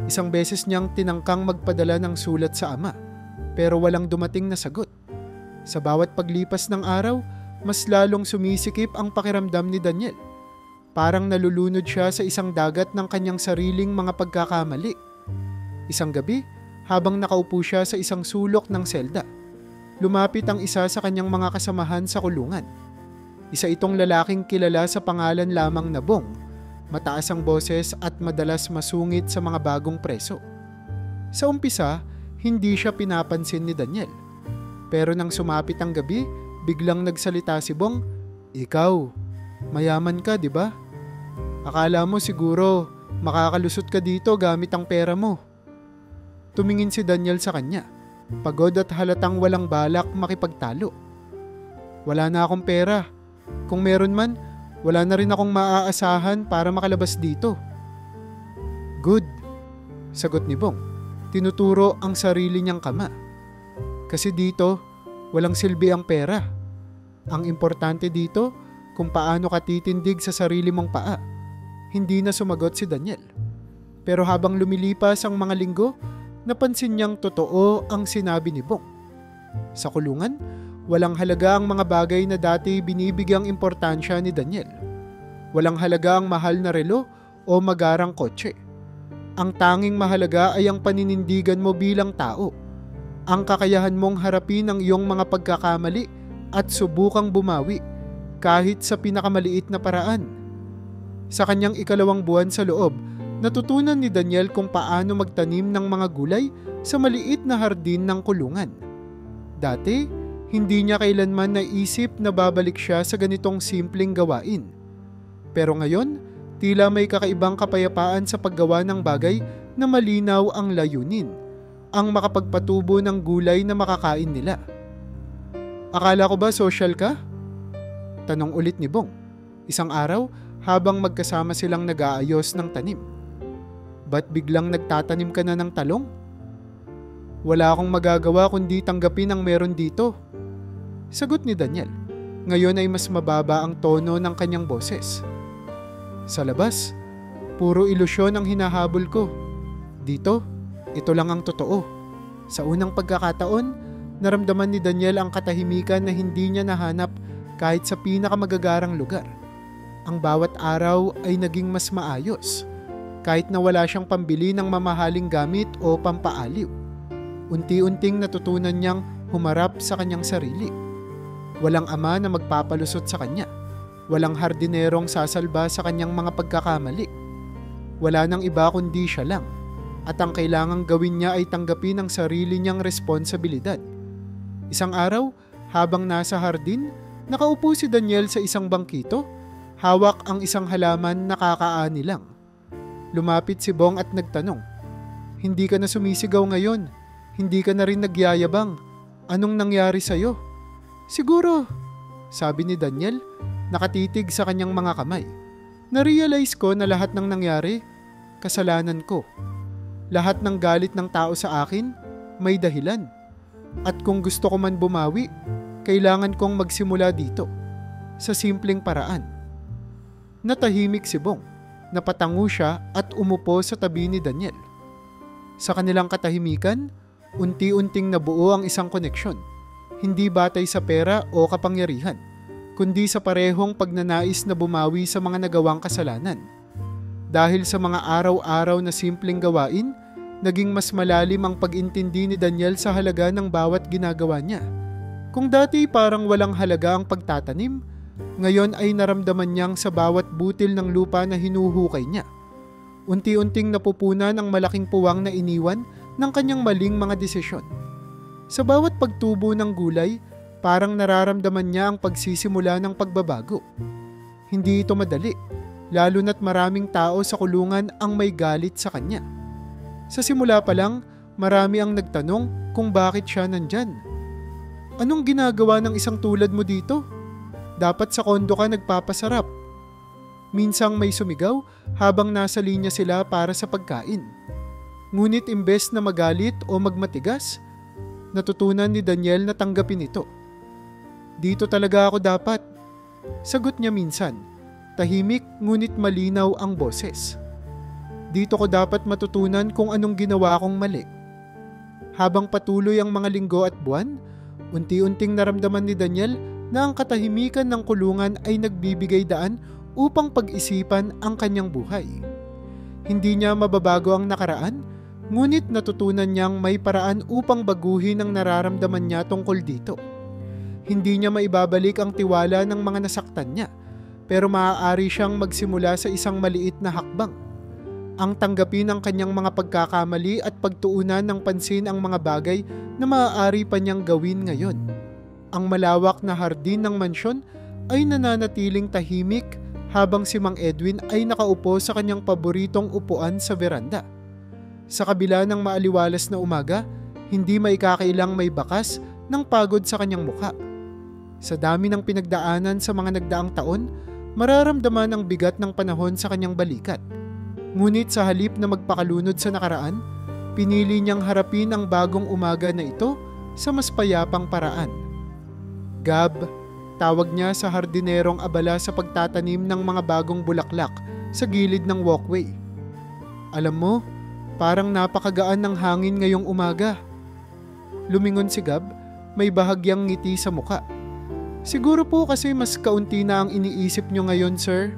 A: Isang beses niyang tinangkang magpadala ng sulat sa ama, pero walang dumating na sagot. Sa bawat paglipas ng araw, mas lalong sumisikip ang pakiramdam ni Daniel. Parang nalulunod siya sa isang dagat ng kanyang sariling mga pagkakamali. Isang gabi, habang nakaupo siya sa isang sulok ng selda, lumapit ang isa sa kanyang mga kasamahan sa kulungan. Isa itong lalaking kilala sa pangalan lamang na Bong, mataas ang boses at madalas masungit sa mga bagong preso. Sa umpisa, hindi siya pinapansin ni Daniel. Pero nang sumapit ang gabi, biglang nagsalita si Bong, "Ikaw, mayaman ka, di ba? Akala mo siguro makakalusot ka dito gamit ang pera mo." Tumingin si Daniel sa kanya, pagod at halatang walang balak makipagtalo. "Wala na akong pera. Kung meron man, wala na rin akong maaasahan para makalabas dito." "Good," sagot ni Bong. Tinuturo ang sarili niyang kama. "Kasi dito, walang silbi ang pera. Ang importante dito, kung paano ka titindig sa sarili mong paa. Hindi na sumagot si Daniel. Pero habang lumilipas ang mga linggo, napansin niyang totoo ang sinabi ni Bong. Sa kulungan, walang halaga ang mga bagay na dati binibigyang importansya ni Daniel. Walang halaga ang mahal na relo o magarang kotse. Ang tanging mahalaga ay ang paninindigan mo bilang tao. Ang kakayahan mong harapin ang iyong mga pagkakamali at subukang bumawi kahit sa pinakamaliit na paraan. Sa kanyang 2 buwan sa loob, natutunan ni Daniel kung paano magtanim ng mga gulay sa maliit na hardin ng kulungan. Dati, hindi niya kailanman naisip na babalik siya sa ganitong simpleng gawain. Pero ngayon, tila may kakaibang kapayapaan sa paggawa ng bagay na malinaw ang layunin, ang makapagpatubo ng gulay na makakain nila. Akala ko ba social ka? Tanong ulit ni Bong, isang araw habang magkasama silang nag-aayos ng tanim. Ba't biglang nagtatanim ka na ng talong? Wala akong magagawa kundi tanggapin ang meron dito. Sagot ni Daniel. Ngayon ay mas mababa ang tono ng kanyang boses. Sa labas, puro ilusyon ang hinahabol ko. Dito, ito lang ang totoo. Sa unang pagkakataon, naramdaman ni Daniel ang katahimikan na hindi niya nahanap kahit sa pinakamagagarang lugar. Ang bawat araw ay naging mas maayos, kahit na wala siyang pambili ng mamahaling gamit o pampaaliw. Unti-unting natutunan niyang humarap sa kanyang sarili. Walang ama na magpapalusot sa kanya. Walang hardinerong sasalba sa kanyang mga pagkakamali. Wala nang iba kundi siya lang. At ang kailangang gawin niya ay tanggapin ang sarili niyang responsibilidad. Isang araw, habang nasa hardin, nakaupo si Daniel sa isang bangkito. Hawak ang isang halaman na kakaani lang. Lumapit si Bong at nagtanong, "Hindi ka na sumisigaw ngayon. Hindi ka na rin nagyayabang. Anong nangyari sa'yo?" "Siguro," sabi ni Daniel, nakatitig sa kanyang mga kamay. "Narealize ko na lahat ng nangyari, kasalanan ko. Lahat ng galit ng tao sa akin, may dahilan. At kung gusto ko man bumawi, kailangan kong magsimula dito, sa simpleng paraan." Natahimik si Bong. Napatango siya at umupo sa tabi ni Daniel. Sa kanilang katahimikan, unti-unting nabuo ang isang koneksyon. Hindi batay sa pera o kapangyarihan, kundi sa parehong pagnanais na bumawi sa mga nagawang kasalanan. Dahil sa mga araw-araw na simpleng gawain, naging mas malalim ang pag-intindi ni Daniel sa halaga ng bawat ginagawa niya. Kung dati parang walang halaga ang pagtatanim, ngayon ay naramdaman niyang sa bawat butil ng lupa na hinuhukay niya. Unti-unting napupunan ang malaking puwang na iniwan ng kanyang maling mga desisyon. Sa bawat pagtubo ng gulay, parang nararamdaman niya ang pagsisimula ng pagbabago. Hindi ito madali, lalo na't maraming tao sa kulungan ang may galit sa kanya. Sa simula pa lang, marami ang nagtanong kung bakit siya nandyan. "Anong ginagawa ng isang tulad mo dito? Dapat sa kondo ka nagpapasarap." Minsang may sumigaw habang nasa linya sila para sa pagkain. Ngunit imbes na magalit o magmatigas, natutunan ni Daniel na tanggapin ito. "Dito talaga ako dapat," sagot niya minsan. Tahimik ngunit malinaw ang boses. "Dito ko dapat matutunan kung anong ginawa kong mali." Habang patuloy ang mga linggo at buwan, unti-unting naramdaman ni Daniel na ang katahimikan ng kulungan ay nagbibigay daan upang pag-isipan ang kanyang buhay. Hindi niya mababago ang nakaraan, ngunit natutunan niyang may paraan upang baguhin ang nararamdaman niya tungkol dito. Hindi niya maibabalik ang tiwala ng mga nasaktan niya, pero maaari siyang magsimula sa isang maliit na hakbang. Ang tanggapin ang kanyang mga pagkakamali at pagtuunan ng pansin ang mga bagay na maaari pa niyang gawin ngayon. Ang malawak na hardin ng mansyon ay nananatiling tahimik habang si Mang Edwin ay nakaupo sa kanyang paboritong upuan sa veranda. Sa kabila ng maaliwalas na umaga, hindi maikakailang may bakas ng pagod sa kanyang mukha. Sa dami ng pinagdaanan sa mga nagdaang taon, mararamdaman ang bigat ng panahon sa kanyang balikat. Ngunit sa halip na magpakalunod sa nakaraan, pinili niyang harapin ang bagong umaga na ito sa mas payapang paraan. "Gab," tawag niya sa hardinerong abala sa pagtatanim ng mga bagong bulaklak sa gilid ng walkway. Alam mo, parang napakagaan ng hangin ngayong umaga. Lumingon si Gab, may bahagyang ngiti sa muka. Siguro po kasi mas kaunti na ang iniisip nyo ngayon, sir.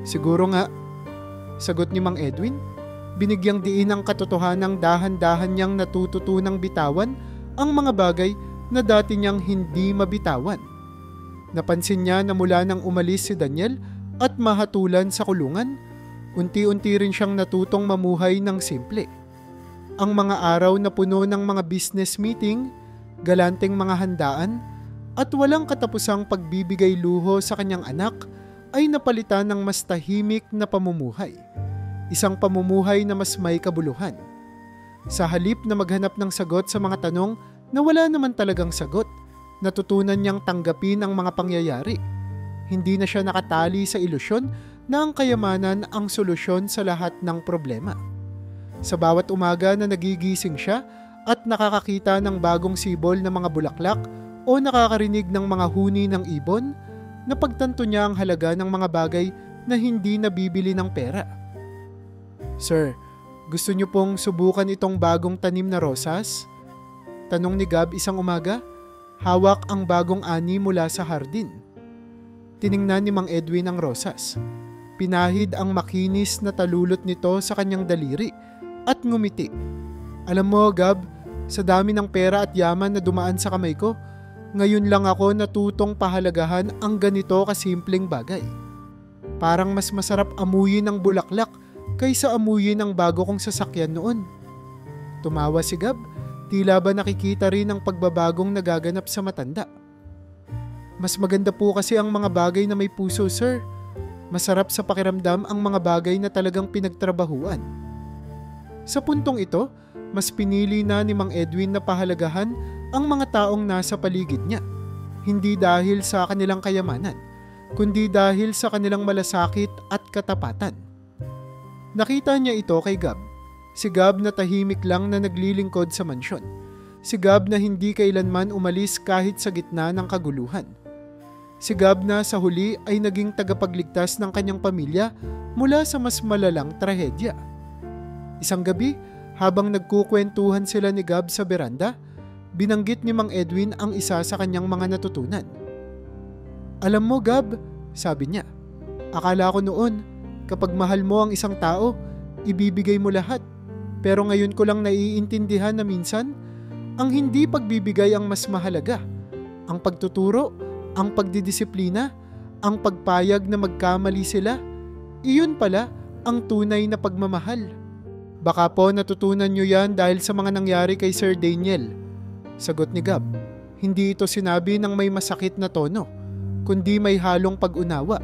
A: Siguro nga, sagot ni Mang Edwin. Binigyang diin ang katotohanang dahan-dahan niyang natututunang bitawan ang mga bagay na dati niyang hindi mabitawan. Napansin niya na mula nang umalis si Daniel at mahatulan sa kulungan, unti-unti rin siyang natutong mamuhay ng simple. Ang mga araw na puno ng mga business meeting, galanteng mga handaan, at walang katapusang pagbibigay luho sa kanyang anak ay napalitan ng mas tahimik na pamumuhay. Isang pamumuhay na mas may kabuluhan. Sa halip na maghanap ng sagot sa mga tanong na wala naman talagang sagot, natutunan niyang tanggapin ang mga pangyayari. Hindi na siya nakatali sa ilusyon na ang kayamanan ang solusyon sa lahat ng problema. Sa bawat umaga na nagigising siya at nakakakita ng bagong sibol na mga bulaklak o nakakarinig ng mga huni ng ibon, napagtanto niya ang halaga ng mga bagay na hindi nabibili ng pera. Sir, gusto niyo pong subukan itong bagong tanim na rosas? Tanong ni Gab isang umaga. Hawak ang bagong ani mula sa hardin. Tiningnan ni Mang Edwin ang rosas. Pinahid ang makinis na talulot nito sa kanyang daliri at ngumiti. Alam mo, Gab, sa dami ng pera at yaman na dumaan sa kamay ko, ngayon lang ako natutong pahalagahan ang ganito kasimpleng bagay. Parang mas masarap amuyin ang bulaklak kaysa amuyin ang bago kong sasakyan noon. Tumawa si Gab. Tila ba nakikita rin ang pagbabagong nagaganap sa matanda. Mas maganda po kasi ang mga bagay na may puso, sir. Masarap sa pakiramdam ang mga bagay na talagang pinagtrabahuan. Sa puntong ito, mas pinili na ni Mang Edwin na pahalagahan ang mga taong nasa paligid niya. Hindi dahil sa kanilang kayamanan, kundi dahil sa kanilang malasakit at katapatan. Nakita niya ito kay Gab. Si Gab na tahimik lang na naglilingkod sa mansyon. Si Gab na hindi kailanman umalis kahit sa gitna ng kaguluhan. Si Gab na sa huli ay naging tagapagligtas ng kanyang pamilya mula sa mas malalang trahedya. Isang gabi, habang nagkukwentuhan sila ni Gab sa beranda, binanggit ni Mang Edwin ang isa sa kanyang mga natutunan. Alam mo, Gab, sabi niya, akala ko noon, kapag mahal mo ang isang tao, ibibigay mo lahat. Pero ngayon ko lang naiintindihan na minsan, ang hindi pagbibigay ang mas mahalaga. Ang pagtuturo, ang pagdidisiplina, ang pagpayag na magkamali sila, iyon pala ang tunay na pagmamahal. Baka po natutunan nyo yan dahil sa mga nangyari kay Sir Daniel. Sagot ni Gab. Hindi ito sinabi ng may masakit na tono, kundi may halong pag-unawa.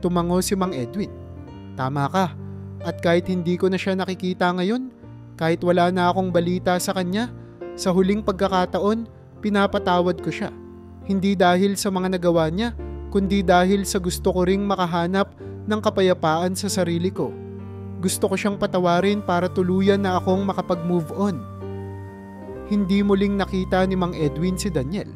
A: Tumango si Mang Edwin. Tama ka, at kahit hindi ko na siya nakikita ngayon, kahit wala na akong balita sa kanya, sa huling pagkakataon, pinapatawad ko siya. Hindi dahil sa mga nagawa niya, kundi dahil sa gusto ko ring makahanap ng kapayapaan sa sarili ko. Gusto ko siyang patawarin para tuluyan na akong makapag-move on. Hindi muling nakita ni Mang Edwin si Daniel.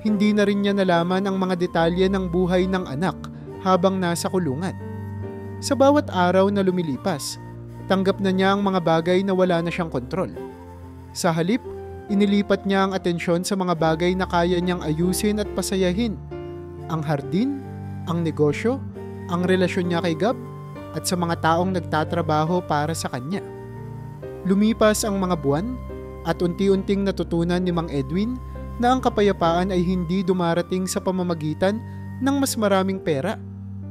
A: Hindi na rin niya nalaman ang mga detalye ng buhay ng anak habang nasa kulungan. Sa bawat araw na lumilipas, tanggap na niya ang mga bagay na wala na siyang kontrol. Sa halip, inilipat niya ang atensyon sa mga bagay na kaya niyang ayusin at pasayahin. Ang hardin, ang negosyo, ang relasyon niya kay Gab, at sa mga taong nagtatrabaho para sa kanya. Lumipas ang mga buwan at unti-unting natutunan ni Mang Edwin na ang kapayapaan ay hindi dumarating sa pamamagitan ng mas maraming pera,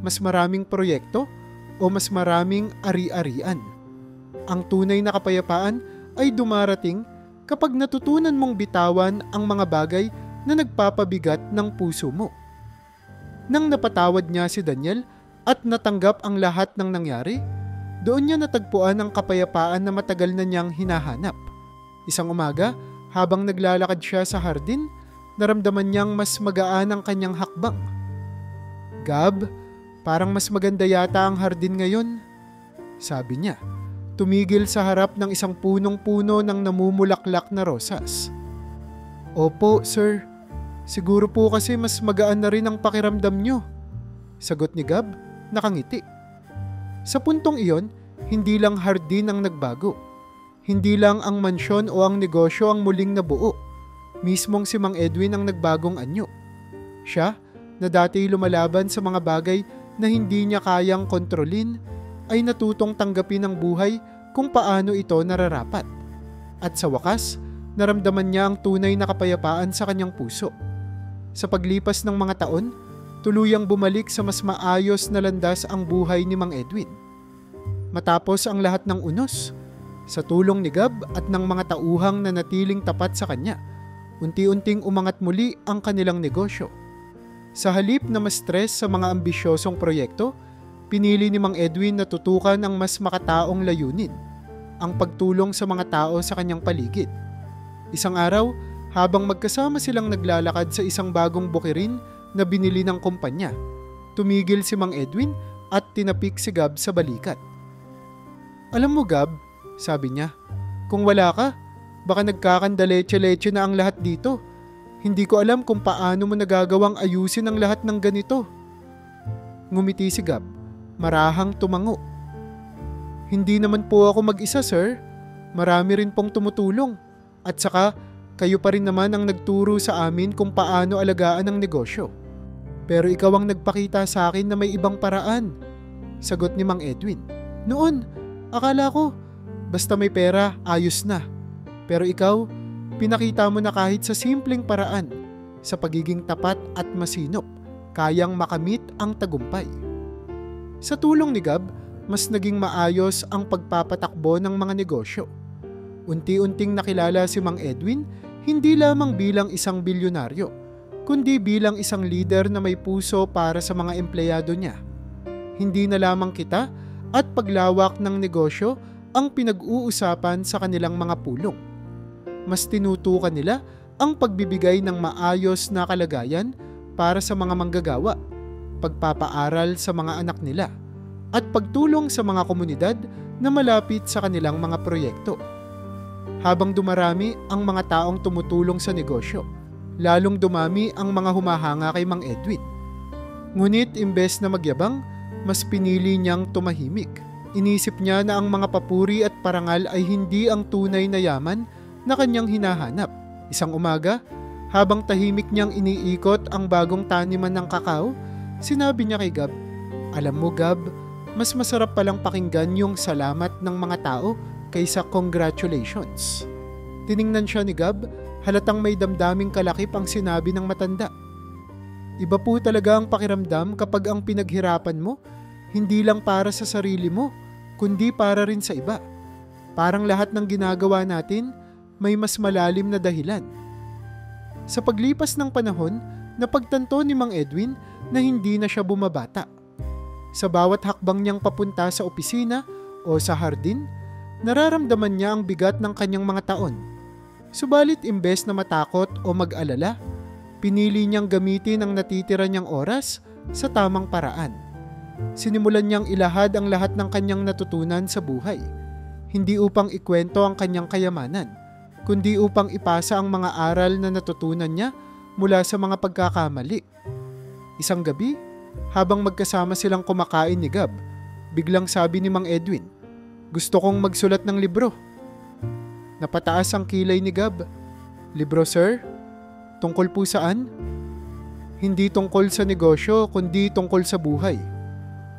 A: mas maraming proyekto, o mas maraming ari-arian. Ang tunay na kapayapaan ay dumarating kapag natutunan mong bitawan ang mga bagay na nagpapabigat ng puso mo. Nang napatawad niya si Daniel at natanggap ang lahat ng nangyari, doon niya natagpuan ang kapayapaan na matagal na niyang hinahanap. Isang umaga, habang naglalakad siya sa hardin, naramdaman niyang mas magaan ang kanyang hakbang. Gab, parang mas maganda yata ang hardin ngayon, sabi niya. Tumigil sa harap ng isang punong-puno ng namumulaklak na rosas. Opo, sir. Siguro po kasi mas magaan na rin ang pakiramdam nyo, sagot ni Gab, nakangiti. Sa puntong iyon, hindi lang hardin ang nagbago. Hindi lang ang mansyon o ang negosyo ang muling nabuo. Mismong si Mang Edwin ang nagbagong anyo. Siya, na dati lumalaban sa mga bagay na hindi niya kayang kontrolin, ay natutong tanggapin ang buhay kung paano ito nararapat. At sa wakas, naramdaman niya ang tunay na kapayapaan sa kanyang puso. Sa paglipas ng mga taon, tuluyang bumalik sa mas maayos na landas ang buhay ni Mang Edwin. Matapos ang lahat ng unos, sa tulong ni Gab at ng mga tauhang na natiling tapat sa kanya, unti-unting umangat muli ang kanilang negosyo. Sa halip na ma-stress sa mga ambisyosong proyekto, pinili ni Mang Edwin na tutukan ang mas makataong layunin, ang pagtulong sa mga tao sa kanyang paligid. Isang araw, habang magkasama silang naglalakad sa isang bagong bukirin na binili ng kumpanya, tumigil si Mang Edwin at tinapik si Gab sa balikat. "Alam mo Gab," sabi niya, "kung wala ka, baka nagkakandaletse-letse na ang lahat dito. Hindi ko alam kung paano mo nagagawang ayusin ang lahat ng ganito." Ngumiti si Gab, marahang tumango. "Hindi naman po ako mag-isa, sir. Marami rin pong tumutulong. At saka, kayo pa rin naman ang nagturo sa amin kung paano alagaan ang negosyo. Pero ikaw ang nagpakita sa akin na may ibang paraan," sagot ni Mang Edwin. "Noon, akala ko, basta may pera, ayos na. Pero ikaw, pinakita mo na kahit sa simpleng paraan, sa pagiging tapat at masinop, kayang makamit ang tagumpay." Sa tulong ni Gab, mas naging maayos ang pagpapatakbo ng mga negosyo. Unti-unting nakilala si Mang Edwin hindi lamang bilang isang bilyonaryo, kundi bilang isang leader na may puso para sa mga empleyado niya. Hindi na lamang kita at paglawak ng negosyo ang pinag-uusapan sa kanilang mga pulong. Mas tinutukan nila ang pagbibigay ng maayos na kalagayan para sa mga manggagawa, pagpapaaral sa mga anak nila, at pagtulong sa mga komunidad na malapit sa kanilang mga proyekto. Habang dumarami ang mga taong tumutulong sa negosyo, lalong dumami ang mga humahanga kay Mang Edwin. Ngunit imbes na magyabang, mas pinili niyang tumahimik. Inisip niya na ang mga papuri at parangal ay hindi ang tunay na yaman na kanyang hinahanap. Isang umaga, habang tahimik niyang iniikot ang bagong taniman ng kakao, sinabi niya kay Gab, "Alam mo Gab, mas masarap palang pakinggan yung salamat ng mga tao kaysa congratulations." Tiningnan siya ni Gab, halatang may damdaming kalakip ang sinabi ng matanda. "Iba po talaga ang pakiramdam kapag ang pinaghirapan mo, hindi lang para sa sarili mo, kundi para rin sa iba. Parang lahat ng ginagawa natin, may mas malalim na dahilan." Sa paglipas ng panahon, napagtanto ni Mang Edwin na hindi na siya bumabata. Sa bawat hakbang niyang papunta sa opisina o sa hardin, nararamdaman niya ang bigat ng kanyang mga taon. Subalit imbes na matakot o mag-alala, pinili niyang gamitin ang natitira niyang oras sa tamang paraan. Sinimulan niyang ilahad ang lahat ng kanyang natutunan sa buhay, hindi upang ikwento ang kanyang kayamanan, kundi upang ipasa ang mga aral na natutunan niya mula sa mga pagkakamali. Isang gabi, habang magkasama silang kumakain ni Gab, biglang sabi ni Mang Edwin, "Gusto kong magsulat ng libro." Napataas ang kilay ni Gab. "Libro, sir? Tungkol po saan?" "Hindi tungkol sa negosyo, kundi tungkol sa buhay,"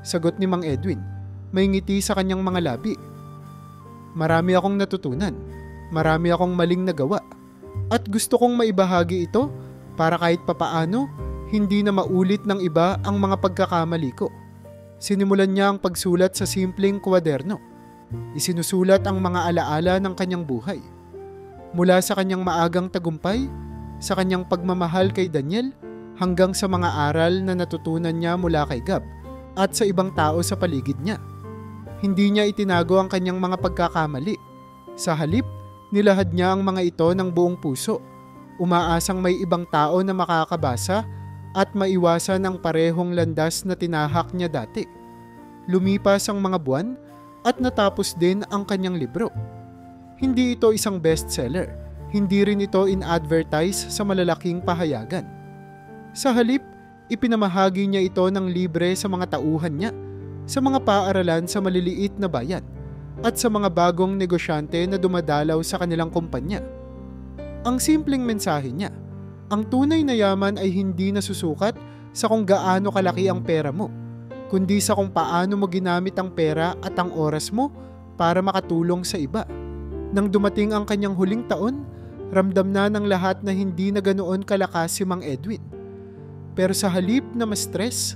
A: sagot ni Mang Edwin. May ngiti sa kanyang mga labi. "Marami akong natutunan. Marami akong maling nagawa. At gusto kong maibahagi ito para kahit papaano, hindi na maulit ng iba ang mga pagkakamali ko." Sinimulan niya ang pagsulat sa simpleng kwaderno. Isinusulat ang mga alaala ng kanyang buhay. Mula sa kanyang maagang tagumpay, sa kanyang pagmamahal kay Daniel, hanggang sa mga aral na natutunan niya mula kay Gab at sa ibang tao sa paligid niya. Hindi niya itinago ang kanyang mga pagkakamali. Sa halip, nilahad niya ang mga ito ng buong puso, umaasang may ibang tao na makakabasa at maiwasan ang parehong landas na tinahak niya dati. Lumipas ang mga buwan at natapos din ang kanyang libro. Hindi ito isang bestseller, hindi rin ito in-advertise sa malalaking pahayagan. Sa halip, ipinamahagi niya ito ng libre sa mga tauhan niya sa mga paaralan sa maliliit na bayan at sa mga bagong negosyante na dumadalaw sa kanilang kumpanya. Ang simpleng mensahe niya, ang tunay na yaman ay hindi nasusukat sa kung gaano kalaki ang pera mo, kundi sa kung paano mo ginamit ang pera at ang oras mo para makatulong sa iba. Nang dumating ang kanyang huling taon, ramdam na ng lahat na hindi na ganoon kalakas si Mang Edwin. Pero sa halip na ma-stress,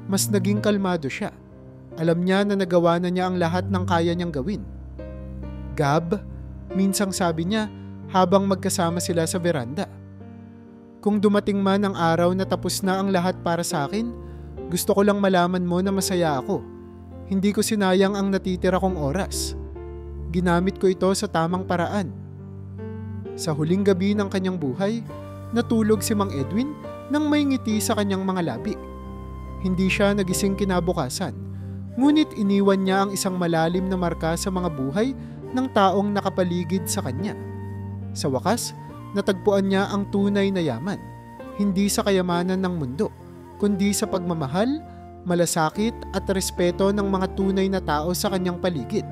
A: mas naging kalmado siya. Alam niya na nagawa na niya ang lahat ng kaya niyang gawin. "Gab," minsang sabi niya habang magkasama sila sa veranda. "Kung dumating man ang araw na tapos na ang lahat para sa akin, gusto ko lang malaman mo na masaya ako. Hindi ko sinayang ang natitira kong oras. Ginamit ko ito sa tamang paraan." Sa huling gabi ng kanyang buhay, natulog si Mang Edwin nang may ngiti sa kanyang mga labi. Hindi siya nagising kinabukasan, ngunit iniwan niya ang isang malalim na marka sa mga buhay ng taong nakapaligid sa kanya. Sa wakas, natagpuan niya ang tunay na yaman, hindi sa kayamanan ng mundo, kundi sa pagmamahal, malasakit at respeto ng mga tunay na tao sa kanyang paligid.